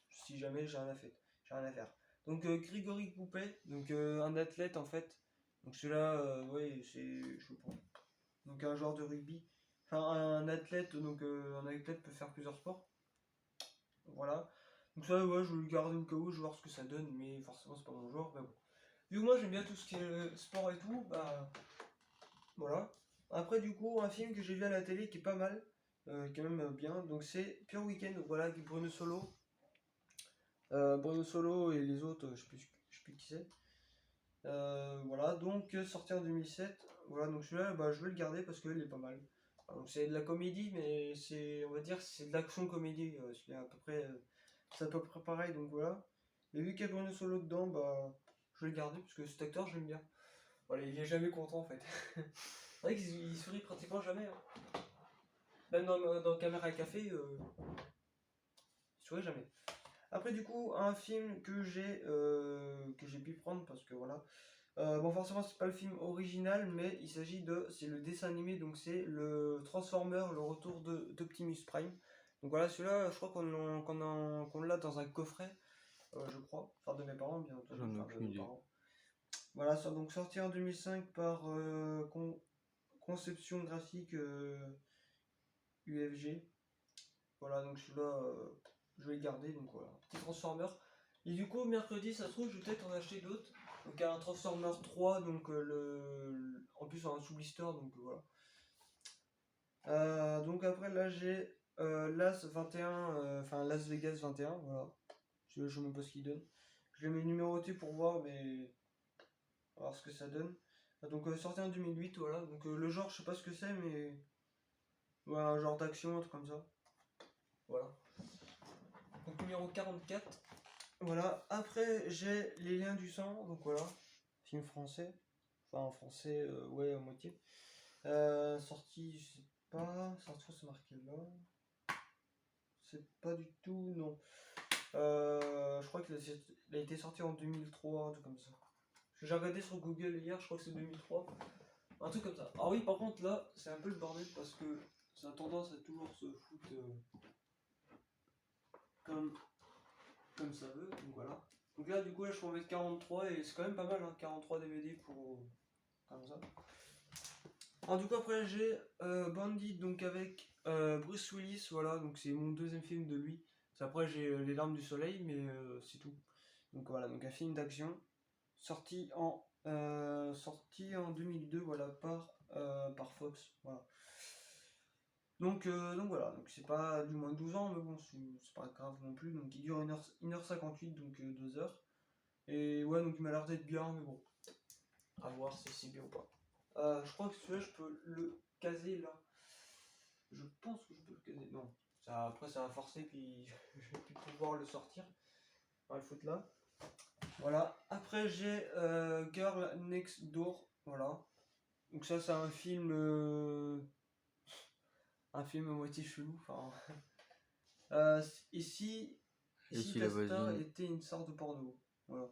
si jamais j'ai rien à faire. Donc Grigory Poupet, donc un athlète en fait. Donc celui-là, ouais, je sais pas. Donc un joueur de rugby, enfin un athlète, donc un athlète peut faire plusieurs sports. Voilà. Donc ça, ouais, je vais le garder au cas où, je vais voir ce que ça donne, mais forcément c'est pas mon genre, mais bon. Vu que moi j'aime bien tout ce qui est sport et tout, bah voilà. Après du coup, un film que j'ai vu à la télé qui est pas mal, qui est même bien, donc c'est Pure Weekend, donc voilà, avec Bruno Solo. Bruno Solo et les autres, je sais plus qui c'est. Voilà, donc sorti en 2007. Voilà, donc celui-là, bah, je vais le garder parce qu'il est pas mal. Donc c'est de la comédie, mais on va dire, c'est de l'action comédie. C'est à peu près pareil, donc voilà. Et vu qu'il y a Bruno Solo dedans, bah, je vais le garder parce que cet acteur, j'aime bien. Voilà, il est jamais content en fait. C'est vrai qu'il sourit pratiquement jamais, hein. Même dans Caméra Café, il sourit jamais. Après du coup un film que j'ai pu prendre parce que voilà, Bon, forcément, c'est pas le film original, mais il s'agit c'est le dessin animé, donc c'est le Transformer, le retour d'Optimus Prime. Donc voilà, celui-là, je crois qu'on l'a dans un coffret, je crois, enfin de mes parents, bien entendu, J'en ai enfin de aucune nos idée. parents. Voilà, donc sorti en 2005 par Conception Graphique UFG. Voilà, donc celui-là, je vais le garder, donc voilà, petit Transformer. Et du coup, mercredi, ça se trouve, je vais peut-être en acheter d'autres. Donc il y a un Transformer 3, donc en plus on a un sous blister, donc voilà. Donc après là j'ai l'As 21, enfin Las Vegas 21, voilà. Je sais même pas ce qu'il donne. Je l'ai mis numéroté pour voir, mais on va voir ce que ça donne. Donc sorti en 2008, voilà. Donc le genre, je sais pas ce que c'est, mais ouais, un genre d'action, un truc comme ça. Voilà. Donc numéro 44. Voilà. Après j'ai Les Liens du Sang, donc voilà. Film français. Enfin en français, ouais, à moitié. Sorti, je sais pas. Sorti, c'est marqué là. C'est pas du tout, non. Je crois qu'il a été sorti en 2003, un truc comme ça. Parce que j'ai regardé sur Google hier, je crois que c'est 2003. Un truc comme ça. Ah oui, par contre, là, c'est un peu le bordel parce que ça a tendance à toujours se foutre comme, comme ça veut. Donc voilà. Donc là, du coup, là, je peux en mettre 43 et c'est quand même pas mal, hein, 43 DVD pour. Comme ça. Alors, du coup, après, j'ai Bandit, donc avec Bruce Willis, voilà. Donc c'est mon deuxième film de lui. Après, j'ai Les Larmes du Soleil, mais c'est tout. Donc voilà, donc un film d'action sorti en 2002, voilà, par Fox, voilà. Donc voilà, donc c'est pas du moins de 12 ans, mais bon, c'est pas grave non plus. Donc il dure 1h58, donc 2 heures. Et ouais, donc il m'a l'air d'être bien, mais bon, à voir si c'est bien ou pas. Je crois que celui-là, je peux le caser là. Je pense que je peux le caser. Non, après ça va forcer, puis je vais plus pouvoir le sortir. On va le foutre là. Voilà. Après, j'ai Girl Next Door. Voilà. Donc ça, c'est un film à moitié chelou. Enfin, ici, Et ici si la ta star voisine. était une sorte de porno. Voilà.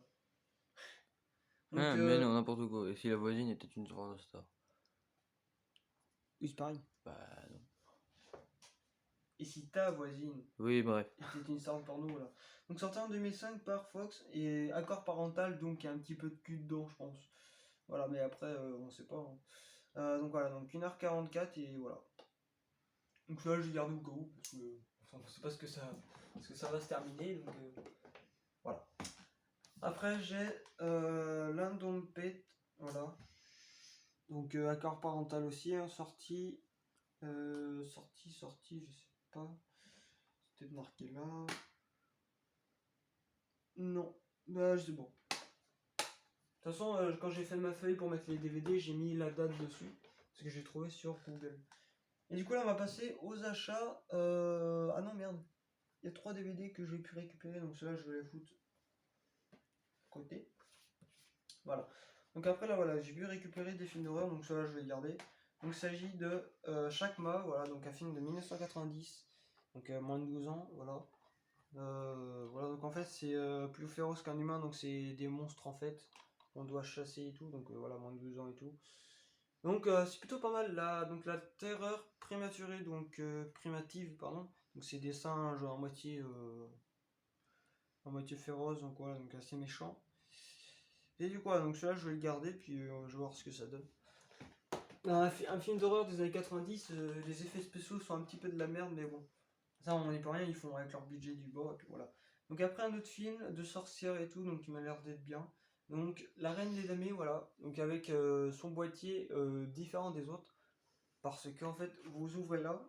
Donc, Ah, mais non, n'importe quoi. Et si la voisine était une sorte de star? oui, c'est pareil. Bah non. Et si ta voisine Oui, bref. était une star de porno, voilà. Donc sorti en 2005 par Fox et accord parental, donc il y a un petit peu de cul dedans, je pense. Voilà, mais après, on sait pas, hein. Donc voilà, donc 1h44 et voilà. Donc là, je vais garder au cas où, parce que on sait pas ce que ça va se terminer, donc voilà. Après, j'ai Landon Pet, voilà. Donc accord parental aussi, hein, sorti, je sais pas. C'est peut-être marqué là. Non, bah c'est bon. De toute façon, quand j'ai fait ma feuille pour mettre les DVD, j'ai mis la date dessus, parce que j'ai trouvé sur Google. Et du coup, là, on va passer aux achats. Ah non, merde. Il y a 3 DVD que j'ai pu récupérer, donc ceux-là, je vais les foutre côté. Voilà. Donc après, là, voilà, j'ai pu récupérer des films d'horreur, donc ceux-là, je vais les garder. Donc il s'agit de Chakma, voilà, donc un film de 1990, donc moins de 12 ans, voilà. Voilà, donc en fait, c'est plus féroce qu'un humain, donc c'est des monstres en fait, on doit chasser et tout, donc voilà, moins de 12 ans et tout. Donc c'est plutôt pas mal, là, donc la terreur prématurée, donc primative, pardon, donc c'est des singes à moitié féroce, donc voilà, donc assez méchant. Et du coup, donc celui-là, je vais le garder, puis je vais voir ce que ça donne. Un film d'horreur des années 90, les effets spéciaux sont un petit peu de la merde, mais bon. Ça, on n'y peut rien, ils font avec leur budget du bord, et puis voilà. Donc après, un autre film de sorcière et tout, donc qui m'a l'air d'être bien. Donc, La Reine des Damnés, voilà. Donc avec son boîtier différent des autres. Parce qu'en fait, vous ouvrez là.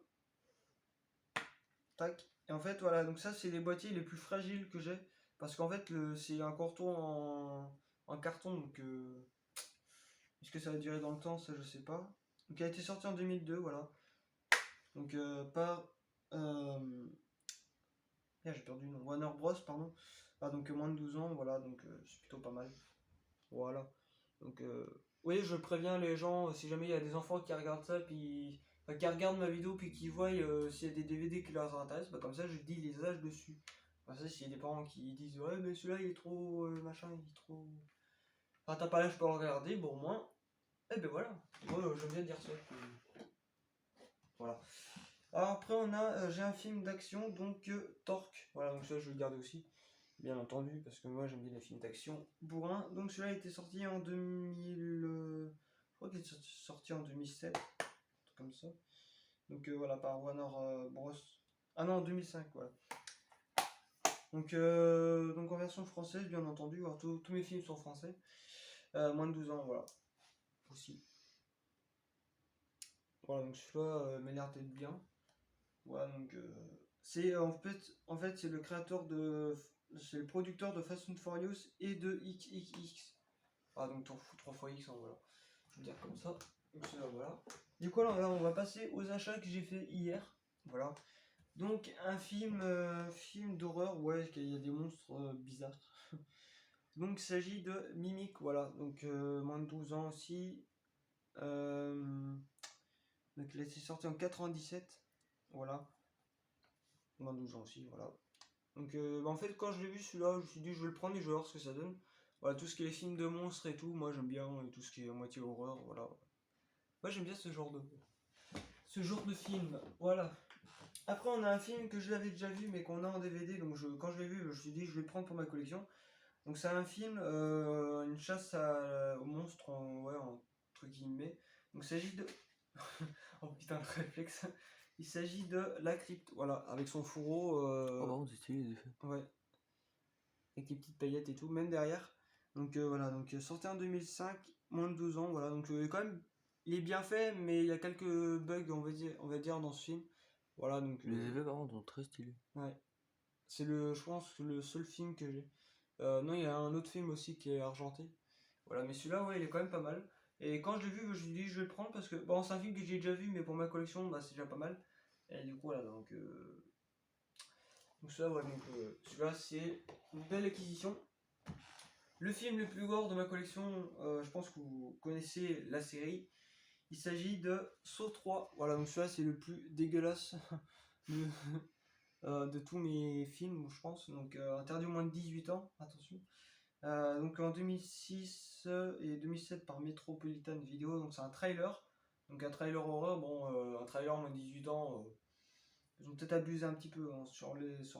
Tac. Et en fait, voilà, donc ça, c'est les boîtiers les plus fragiles que j'ai. Parce qu'en fait, c'est un carton en carton, donc est-ce que ça va durer dans le temps, ça je sais pas. Donc il a été sorti en 2002, voilà. Donc par j'ai perdu le nom. Warner Bros, pardon. Ah, donc moins de 12 ans, voilà, donc c'est plutôt pas mal. Voilà. Donc oui, je préviens les gens, si jamais il y a des enfants qui regardent ça, puis enfin, qui regardent ma vidéo, puis qui voient s'il y a des DVD qui leur intéressent, bah, comme ça je dis les âges dessus. Comme ça, s'il y a des parents qui disent ouais, mais celui-là il est trop machin, il est trop. Enfin, t'as pas l'âge pour le regarder, bon, au moins, eh ben voilà. Moi, j'aime bien dire ça. Voilà. Alors après, j'ai un film d'action, donc Torque. Voilà, donc ça, je vais le garder aussi, bien entendu, parce que moi, j'aime bien les films d'action bourrin. Donc celui-là, il était sorti en 2000. Je crois qu'il est sorti en 2007, un truc comme ça. Donc voilà, par Warner Bros. Ah non, en 2005, voilà. Donc en version française, bien entendu. Alors, tous mes films sont français. Moins de 12 ans, voilà. Aussi. Voilà, donc celui-là m'a l'air d'être bien. Voilà, donc c'est en fait c'est le créateur de. C'est le producteur de Fast and Furious et de XXX. Ah, donc t'en fous 3 fois X, hein, voilà. Je veux dire comme ça. Donc c'est là, voilà. Du coup, là, on va passer aux achats que j'ai fait hier. Voilà. Donc un film d'horreur, ouais, il y a des monstres bizarres. Donc il s'agit de Mimic, voilà. Donc moins de 12 ans aussi. Donc il a été sorti en 97. Voilà. Moins de 12 ans aussi, voilà. Donc en fait quand je l'ai vu celui-là, je me suis dit je vais le prendre et je vais voir ce que ça donne. Voilà, tout ce qui est films de monstres et tout, moi j'aime bien, et tout ce qui est à moitié horreur, voilà. Moi j'aime bien ce genre de film, voilà. Après on a un film que je l'avais déjà vu mais qu'on a en DVD, donc quand je l'ai vu, je me suis dit je vais le prendre pour ma collection. Donc c'est un film, une chasse aux monstres, ouais, entre guillemets. Donc il s'agit de... oh putain, le réflexe. Il s'agit de La Crypte, voilà, avec son fourreau, Oh, par contre, c'est stylé les effets. ouais, avec les petites paillettes et tout, même derrière. Donc voilà, donc sorti en 2005, moins de 12 ans, voilà. Donc quand même, il est bien fait, mais il y a quelques bugs, on va dire dans ce film. Voilà, donc Les effets, par contre, sont très stylés. ouais. Je pense, le seul film que j'ai. Non, il y a un autre film aussi qui est argenté. Voilà, mais celui-là, ouais, il est quand même pas mal. Et quand je l'ai vu, je me suis dit, je vais le prendre parce que, bon, c'est un film que j'ai déjà vu, mais pour ma collection, bah, c'est déjà pas mal. Et du coup, voilà, donc celui-là, ouais, donc celui-là, c'est une belle acquisition. Le film le plus gore de ma collection, je pense que vous connaissez la série. Il s'agit de Saw 3. Voilà, donc celui-là, c'est le plus dégueulasse de, de tous mes films, je pense. Donc interdit au moins de 18 ans, attention. Donc en 2006 et 2007 par Metropolitan Video, donc c'est un trailer. Donc un trailer horreur, bon, un trailer moins de 18 ans, ils ont peut-être abusé un petit peu hein, sur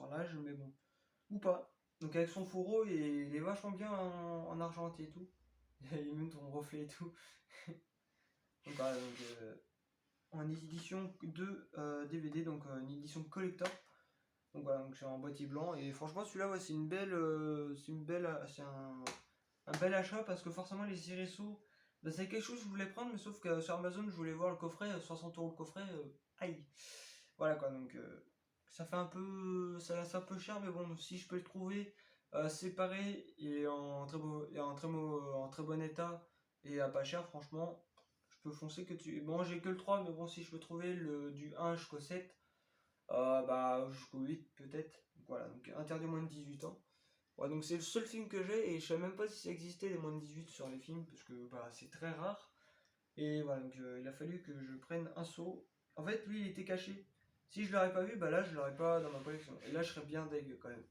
l'âge, mais bon. Ou pas. Donc avec son fourreau, il est vachement bien en argenté et tout. Il y a même ton reflet et tout. Donc voilà, en édition de DVD, donc une édition collector. Donc voilà, donc c'est en boîtier blanc. Et franchement, celui-là, ouais, c'est un bel achat parce que forcément, les Céresso, bah, c'est quelque chose que je voulais prendre, mais sauf que sur Amazon, je voulais voir le coffret, 60 € le coffret. Aïe! Voilà quoi, donc ça fait un peu. Ça laisse un peu cher, mais bon, si je peux le trouver séparé et en très bon état et à pas cher, franchement, je peux foncer que tu. Bon, j'ai que le 3, mais bon, si je peux trouver du 1 jusqu'au 7, bah jusqu'au 8 peut-être. Donc voilà, donc interdit moins de 18 ans. Ouais, donc c'est le seul film que j'ai et je sais même pas si ça existait des moins de 18 sur les films parce que bah, c'est très rare. Et voilà, donc il a fallu que je prenne un saut. En fait, lui, il était caché. Si je l'aurais pas vu, bah là, je l'aurais pas dans ma collection. Et là, je serais bien deg quand même.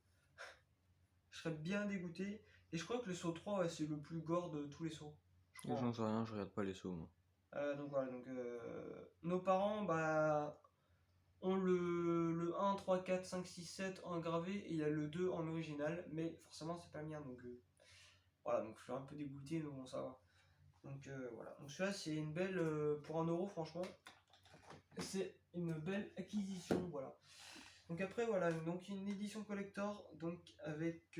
Je serais bien dégoûté. Et je crois que le saut 3, ouais, c'est le plus gore de tous les sauts. Je crois. J'en sais rien, je regarde pas les sauts, moi. Donc voilà, donc nos parents, bah, ont le 1, 3, 4, 5, 6, 7 en gravé et il y a le 2 en original. Mais forcément, c'est pas le mien. Donc voilà, donc je suis un peu dégoûté, mais bon, ça va. Donc voilà. Donc celui-là, c'est une belle. Pour 1 €, franchement, c'est une belle acquisition. Voilà. Donc après, voilà. Donc une édition collector. Donc avec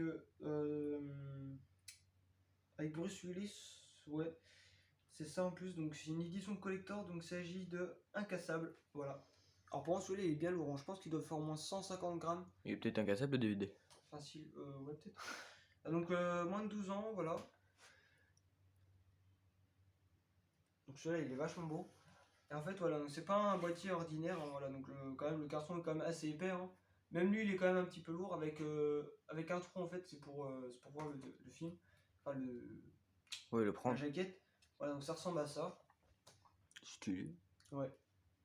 Bruce Willis. Ouais. C'est ça en plus. Donc c'est une édition collector. Donc il s'agit de Incassable. Voilà. Alors pour moi, celui-là, il est bien lourd. Je pense qu'il doit faire au moins 150 grammes. Il est peut-être incassable le DVD. Facile. Ouais, peut-être. Donc moins de 12 ans. Voilà. Donc celui-là, il est vachement beau. Et en fait, voilà, donc c'est pas un boîtier ordinaire, hein, voilà, donc quand même, le carton est quand même assez épais, hein. Même lui, il est quand même un petit peu lourd avec un trou, en fait, c'est pour voir le film, enfin Ouais, le la prendre. jaquette. Voilà, donc ça ressemble à ça. Stylé. Ouais.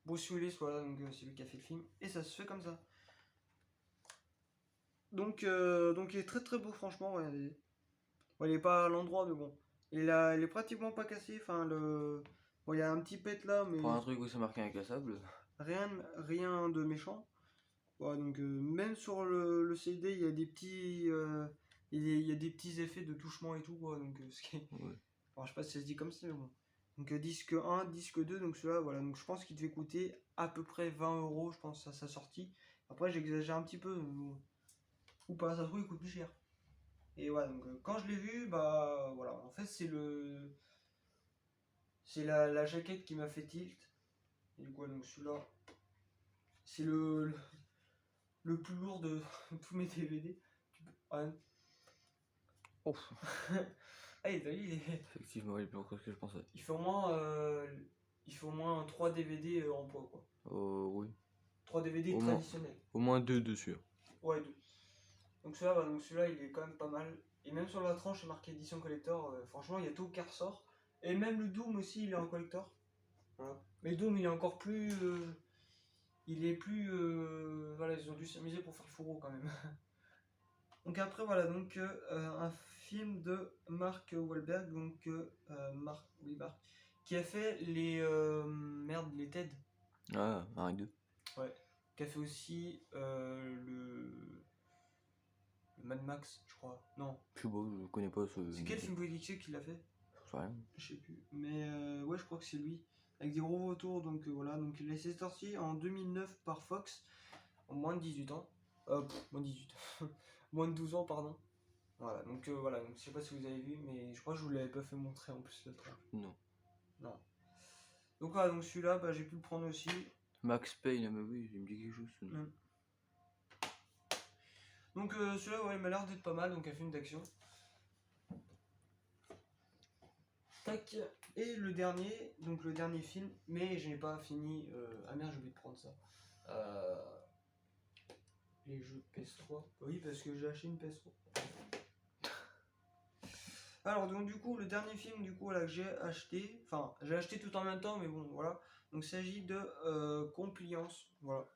Bruce Willis, voilà, donc c'est lui qui a fait le film, et ça se fait comme ça. Donc il est très très beau, franchement, ouais, il est pas à l'endroit, mais bon. Il est pratiquement pas cassé. Enfin, bon, il y a un petit pet là, mais Pour un truc où c'est marqué incassable. rien de méchant. Ouais, donc même sur le CD, il y a des petits, il y a des petits effets de touchement et tout, quoi. Donc ce qui est... Ouais. Alors, je sais pas si ça se dit comme ça, mais bon. Donc disque 1, disque 2, donc celui-là, voilà. Donc je pense qu'il devait coûter à peu près 20 euros, je pense, à sa sortie. Après, j'exagère un petit peu, mais bon. Ou pas, ça se trouve, il coûte plus cher. Et voilà, donc quand je l'ai vu, bah voilà. En fait, c'est la jaquette qui m'a fait tilt. Et du coup, donc celui-là, c'est le plus lourd de tous mes DVD. Ouais. Ouf. Ah, t'as vu, Effectivement, il est plus lourd que ce que je pensais. il fait au moins 3 DVD en poids, quoi. Oui. 3 DVD Au moins. traditionnels. Au moins 2 dessus. Ouais, 2. Donc celui-là, il est quand même pas mal. Et même sur la tranche, c'est marqué édition collector. Franchement, il y a tout qui ressort. Et même le Doom aussi, il est en collector. Voilà. Mais Doom, il est encore plus... il est plus... voilà, ils ont dû s'amuser pour faire le fourreau quand même. Donc après, voilà, donc un film de Mark Wahlberg, donc Mark, oui, Mark, qui a fait les TED. Ah, un et deux. Ouais. Qui a fait aussi le Mad Max, je crois. Non. Je sais pas, je connais pas ce. C'est quel film politique qu'il a fait? Je sais rien. Je sais plus. Mais ouais, je crois que c'est lui. Avec des gros retours, donc voilà. Donc il a été sorti en 2009 par Fox, en moins de 18 ans. Moins de 18 moins de 12 ans, pardon. Voilà, donc je sais pas si vous avez vu, mais je crois que je vous l'avais pas fait montrer en plus l'autre fois. Non. Non. Donc voilà, donc celui-là, bah, j'ai pu le prendre aussi. Max Payne, mais oui, il me dit quelque chose. Mm. Donc celui-là, ouais, il m'a l'air d'être pas mal, donc un film d'action. Tac. Et le dernier film, mais je n'ai pas fini. Ah merde, j'ai oublié de prendre ça. Les jeux PS3. Oui, parce que j'ai acheté une PS3. Alors donc du coup le dernier film voilà, que j'ai acheté, enfin j'ai acheté tout en même temps mais bon voilà, donc il s'agit de Compliance, voilà.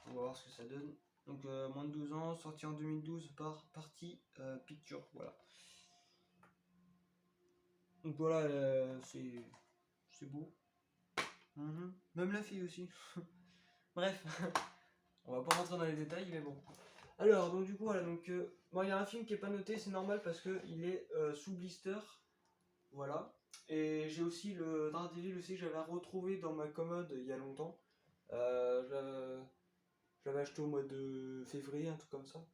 On va voir ce que ça donne. Donc moins de 12 ans, sorti en 2012 par Party Picture, voilà. Donc voilà, c'est beau. Même la fille aussi. Bref, on va pas rentrer dans les détails mais bon. Alors donc du coup voilà, donc bon, il y a un film qui est pas noté, c'est normal parce que il est sous blister. Voilà. Et j'ai aussi le Daredevil aussi que j'avais retrouvé dans ma commode il y a longtemps. Je l'avais acheté au mois de février, un truc comme ça.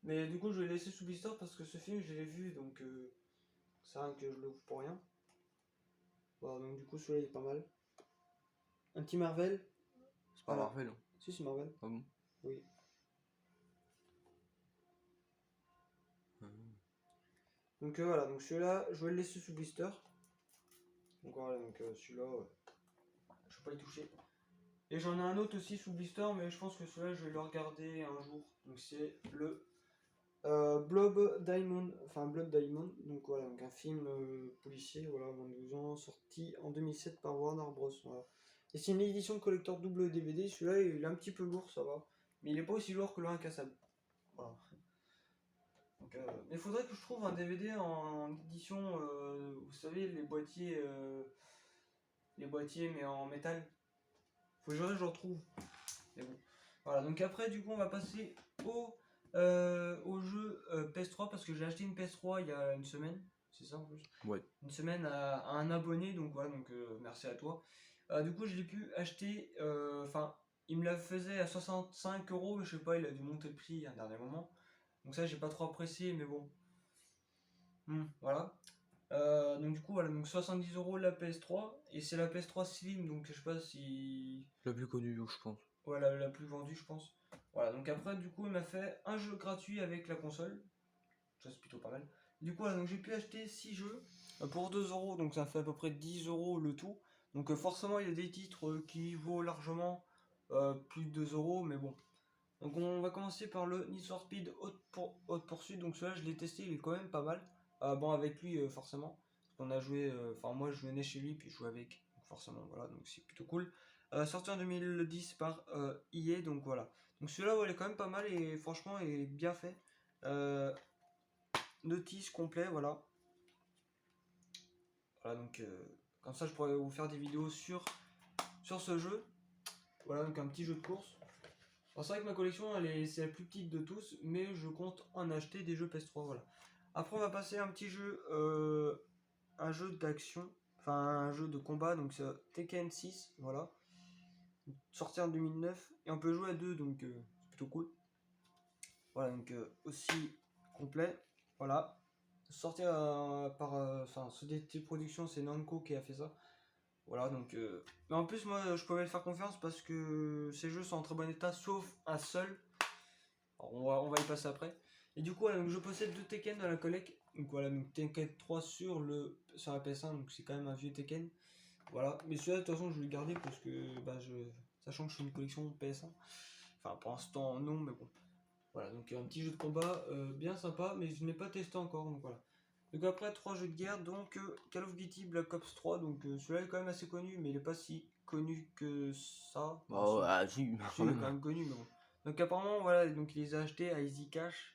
Mais du coup je l'ai laissé sous blister parce que ce film je l'ai vu donc c'est rien que je l'ouvre pour rien. Voilà, donc du coup celui-là il est pas mal. Un petit Marvel. C'est pas Voilà. Marvel, hein. Si c'est Marvel. Ah bon? Oui. Donc voilà, donc celui-là je vais le laisser sous blister. Donc voilà, donc celui-là je vais pas y toucher. Et j'en ai un autre aussi sous blister, mais je pense que celui-là je vais le regarder un jour. Donc c'est le Blood Diamond, donc voilà, donc un film policier, voilà, 22 ans, sorti en 2007 par Warner Bros. Voilà. Et c'est une édition collector double DVD, celui-là il est un petit peu lourd, ça va, mais il est pas aussi lourd que le incassable. Voilà. Donc, mais il faudrait que je trouve un DVD en édition, vous savez, les boîtiers mais en métal. Faut que je retrouve. Mais bon. Voilà, donc après, du coup, on va passer au jeu PS3 parce que j'ai acheté une PS3 il y a une semaine. C'est ça en plus? Ouais. Une semaine à un abonné, donc voilà, donc merci à toi. Du coup, je l'ai pu acheter, enfin, il me la faisait à 65 euros, mais je sais pas, il a dû monter le prix à un dernier moment. Donc ça, j'ai pas trop apprécié, mais bon. Voilà. Donc du coup, voilà, donc 70 euros la PS3, et c'est la PS3 Slim, donc je sais pas si... La plus connue, je pense. Voilà, la plus vendue, je pense. Voilà, donc après, du coup, il m'a fait un jeu gratuit avec la console. Ça, c'est plutôt pas mal. Du coup, voilà, donc j'ai pu acheter 6 jeux pour 2 euros, donc ça fait à peu près 10 euros le tout. Donc forcément, il y a des titres qui vaut largement plus de 2 euros, mais bon. Donc on va commencer par le Need for Speed Hot Pursuit. Donc celui-là, je l'ai testé, il est quand même pas mal. Bon, avec lui, forcément. On a joué, enfin moi, je venais chez lui, puis je jouais avec. Donc forcément, voilà, donc c'est plutôt cool. Sorti en 2010 par EA, donc voilà. Donc celui-là, ouais, il est quand même pas mal et franchement, il est bien fait. notice complet, voilà. Voilà, donc comme ça je pourrais vous faire des vidéos sur ce jeu. Voilà, donc un petit jeu de course. Alors c'est vrai que ma collection c'est la plus petite de tous, mais je compte en acheter des jeux PS3, voilà. Après on va passer à un petit jeu, un jeu d'action, enfin un jeu de combat, donc c'est Tekken 6, voilà. Sorti en 2009, et on peut jouer à deux, donc c'est plutôt cool. Voilà, donc aussi complet, voilà. Sorti par, enfin, Société Production, c'est Namco qui a fait ça. Voilà, donc. Mais en plus, moi, je pouvais le faire confiance parce que ces jeux sont en très bon état, sauf un seul. Alors, on va y passer après. Et du coup, voilà, donc, je possède 2 Tekken dans la collecte. Donc voilà, donc Tekken 3 sur la PS1, donc c'est quand même un vieux Tekken. Voilà, mais celui-là, de toute façon, je vais le garder parce que, bah, sachant que je fais une collection PS1. Enfin, pour l'instant, non, mais bon. Voilà, donc un petit jeu de combat bien sympa, mais je n'ai pas testé encore, donc voilà. Donc après, 3 jeux de guerre, donc Call of Duty Black Ops 3, donc celui-là est quand même assez connu, mais il n'est pas si connu que ça. Enfin, Oh, si, ah, si, si, il est quand même connu, mais bon. Donc apparemment, voilà, donc il les a achetés à Easy Cash.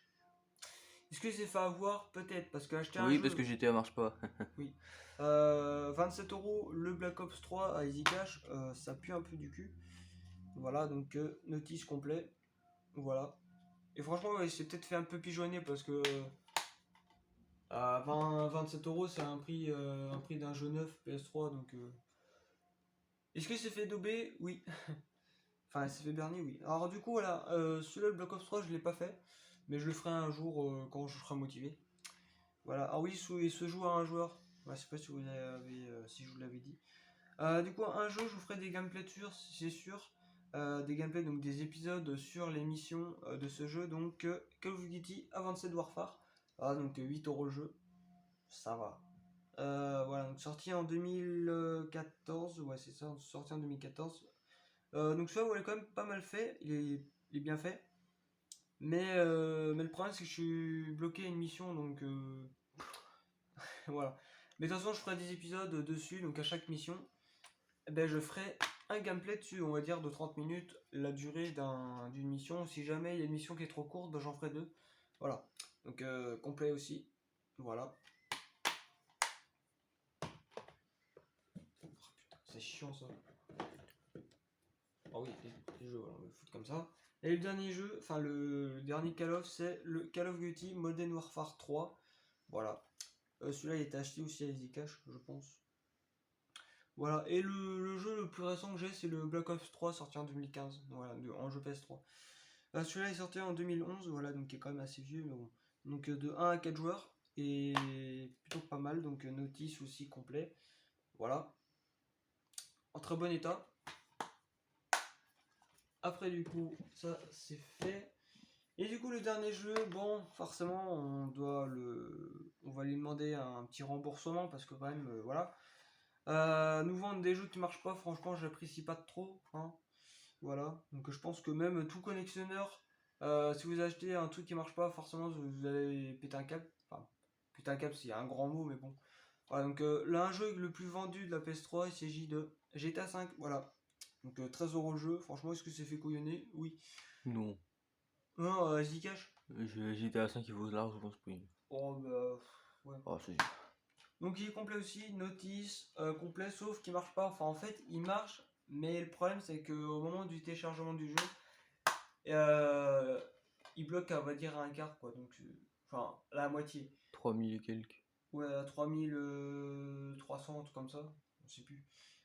Est-ce que c'est fait avoir? Peut-être, parce qu'acheter un Oui, jeu... parce que GTA marche pas. Oui. 27 € le Black Ops 3 à Easy Cash, ça pue un peu du cul. Voilà, donc notice complet. Voilà. Et franchement, ouais, il s'est peut-être fait un peu pigeonner parce que à 27 € c'est un prix d'un jeu neuf PS3. Donc, est-ce que c'est fait dober? Oui. Enfin, c'est fait bernier, oui. Alors, du coup, voilà, celui-là, le Black Ops 3, je l'ai pas fait, mais je le ferai un jour quand je serai motivé. Voilà. Ah oui, il se joue à un joueur. Ouais, je sais pas si vous l'avez, si je vous l'avais dit. Du coup, un jeu, je vous ferai des gameplays dessus, c'est sûr. Des gameplays, donc des épisodes sur les missions de ce jeu. Donc, Call of Duty Advanced Warfare. Ah, donc 8 € le jeu. Ça va. Voilà, donc sorti en 2014. Ouais, c'est ça, sorti en 2014. Donc, celui-là, ouais, il est quand même pas mal fait. Il est bien fait. Mais le problème, c'est que je suis bloqué à une mission. Donc, voilà. Mais de toute façon, je ferai des épisodes dessus. Donc, à chaque mission, eh ben, je ferai un gameplay dessus, on va dire de 30 minutes, la durée d'une mission. Si jamais il y a une mission qui est trop courte, ben, j'en ferai deux. Voilà. Donc complet aussi. Voilà. Oh, putain, c'est chiant ça. Ah oui, les jeux, voilà, on va le foutre comme ça. Et le dernier jeu, enfin le dernier Call of, c'est le Call of Duty Modern Warfare 3. Voilà. Celui-là, il était acheté aussi à Easy Cash, je pense. Voilà, et le jeu le plus récent que j'ai, c'est le Black Ops 3 sorti en 2015, voilà, en jeu PS3. Celui-là est sorti en 2011, voilà, donc il est quand même assez vieux, mais bon. Donc de 1 à 4 joueurs, et plutôt pas mal, donc notice aussi complet. Voilà, en très bon état. Après du coup, ça c'est fait. Et du coup le dernier jeu, bon, forcément on va lui demander un petit remboursement, parce que quand même, voilà. Nous vendre des jeux qui marchent pas, franchement, j'apprécie pas trop, hein. Voilà, donc je pense que même tout collectionneur, si vous achetez un truc qui marche pas, forcément vous allez péter un câble. Enfin, péter un câble, c'est un grand mot, mais bon. Voilà, donc là, un jeu le plus vendu de la PS3, il s'agit de GTA 5, voilà. Donc 13 € le jeu, franchement, est-ce que c'est fait couillonner? Oui. Non. Non, Zcash. GTA 5 il vaut largement ce prix. Oh, bah, ouais. Oh, c'est Donc il est complet aussi, notice, complet, sauf qu'il marche pas. Enfin, en fait, il marche, mais le problème, c'est qu'au moment du téléchargement du jeu, il bloque, on va dire, à un quart, quoi. Donc, enfin, la moitié. 3000 et quelques. Ouais, à 3300, un truc comme ça. Je sais plus.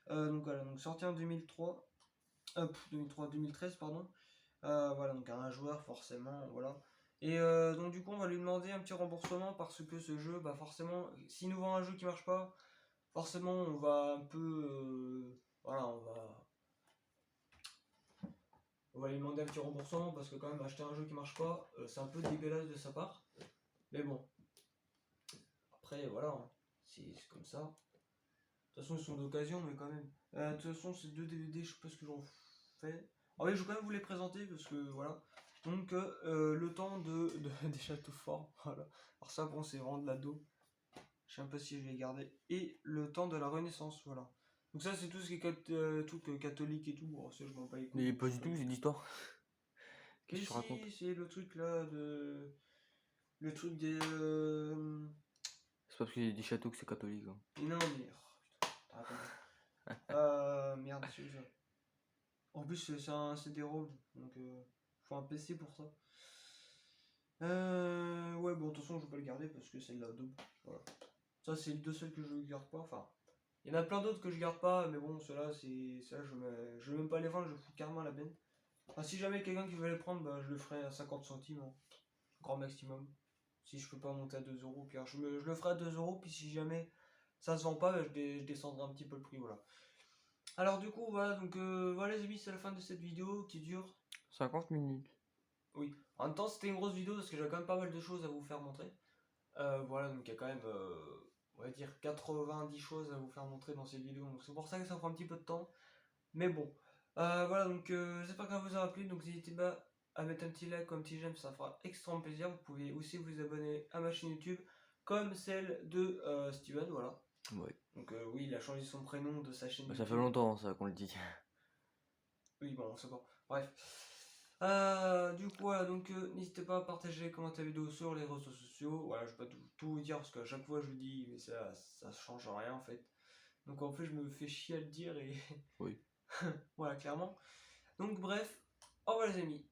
Donc voilà, donc sorti en 2003. 2013, pardon. Voilà, donc un joueur, forcément, voilà. Et donc du coup, on va lui demander un petit remboursement parce que ce jeu, bah forcément, s'il nous vend un jeu qui marche pas, forcément, on va un peu... voilà, on va lui demander un petit remboursement parce que quand même acheter un jeu qui marche pas, c'est un peu dégueulasse de sa part. Mais bon, après voilà, hein, c'est comme ça. De toute façon ils sont d'occasion mais quand même. De toute façon ces deux DVD, je sais pas ce que j'en fais. Ah oui, je vais quand même vous les présenter parce que voilà. Donc le temps des châteaux forts, voilà. Alors ça bon c'est vraiment de la dos. Je sais pas si je vais les garder. Et le temps de la Renaissance, voilà. Donc ça c'est tout ce qui est truc catholique et tout. Bon, ça je m'en bats les couilles. Mais pas du tout, c'est d'histoire. Mais Qu'est-ce que tu racontes? si, c'est le truc là de... le truc des... C'est parce qu'il y a des châteaux que c'est catholique. Hein. Non, mais... oh, putain, merde, c'est ça. En plus, c'est un CD-ROM, donc faut un PC pour ça. Ouais, bon, de toute façon, je vais pas le garder parce que c'est de la daube. Voilà. Ça, c'est les deux seuls que je garde pas. Enfin, il y en a plein d'autres que je garde pas, mais bon, ceux-là, je vais même pas les vendre, je fous carrément la benne. Enfin, si jamais quelqu'un qui veut les prendre, bah, je le ferai à 50 centimes, hein, grand maximum. Si je peux pas monter à 2 euros, puis alors, je le ferai à 2 euros, puis si jamais ça se vend pas, bah, je descendrai un petit peu le prix, voilà. Alors du coup, voilà, donc voilà les amis, c'est la fin de cette vidéo qui dure 50 minutes. Oui, en même temps c'était une grosse vidéo parce que j'avais quand même pas mal de choses à vous faire montrer. Voilà, donc il y a quand même, on va dire 90 choses à vous faire montrer dans cette vidéo, donc c'est pour ça que ça prend un petit peu de temps. Mais bon, voilà, donc j'espère que ça vous aura plu, donc n'hésitez pas à mettre un petit like ou un petit j'aime, ça fera extrêmement plaisir. Vous pouvez aussi vous abonner à ma chaîne YouTube, comme celle de Steven, voilà. Ouais. Donc oui, il a changé son prénom de sa chaîne Bah, YouTube. ça fait longtemps ça qu'on le dit. Oui, bon, c'est bon. Bref. Du coup, voilà, donc n'hésitez pas à partager, commenter la vidéo sur les réseaux sociaux. Voilà, je vais pas tout vous dire parce qu'à chaque fois je le dis, mais ça change rien en fait. Donc en fait, je me fais chier à le dire et Oui. voilà, clairement. Donc bref, au revoir les amis.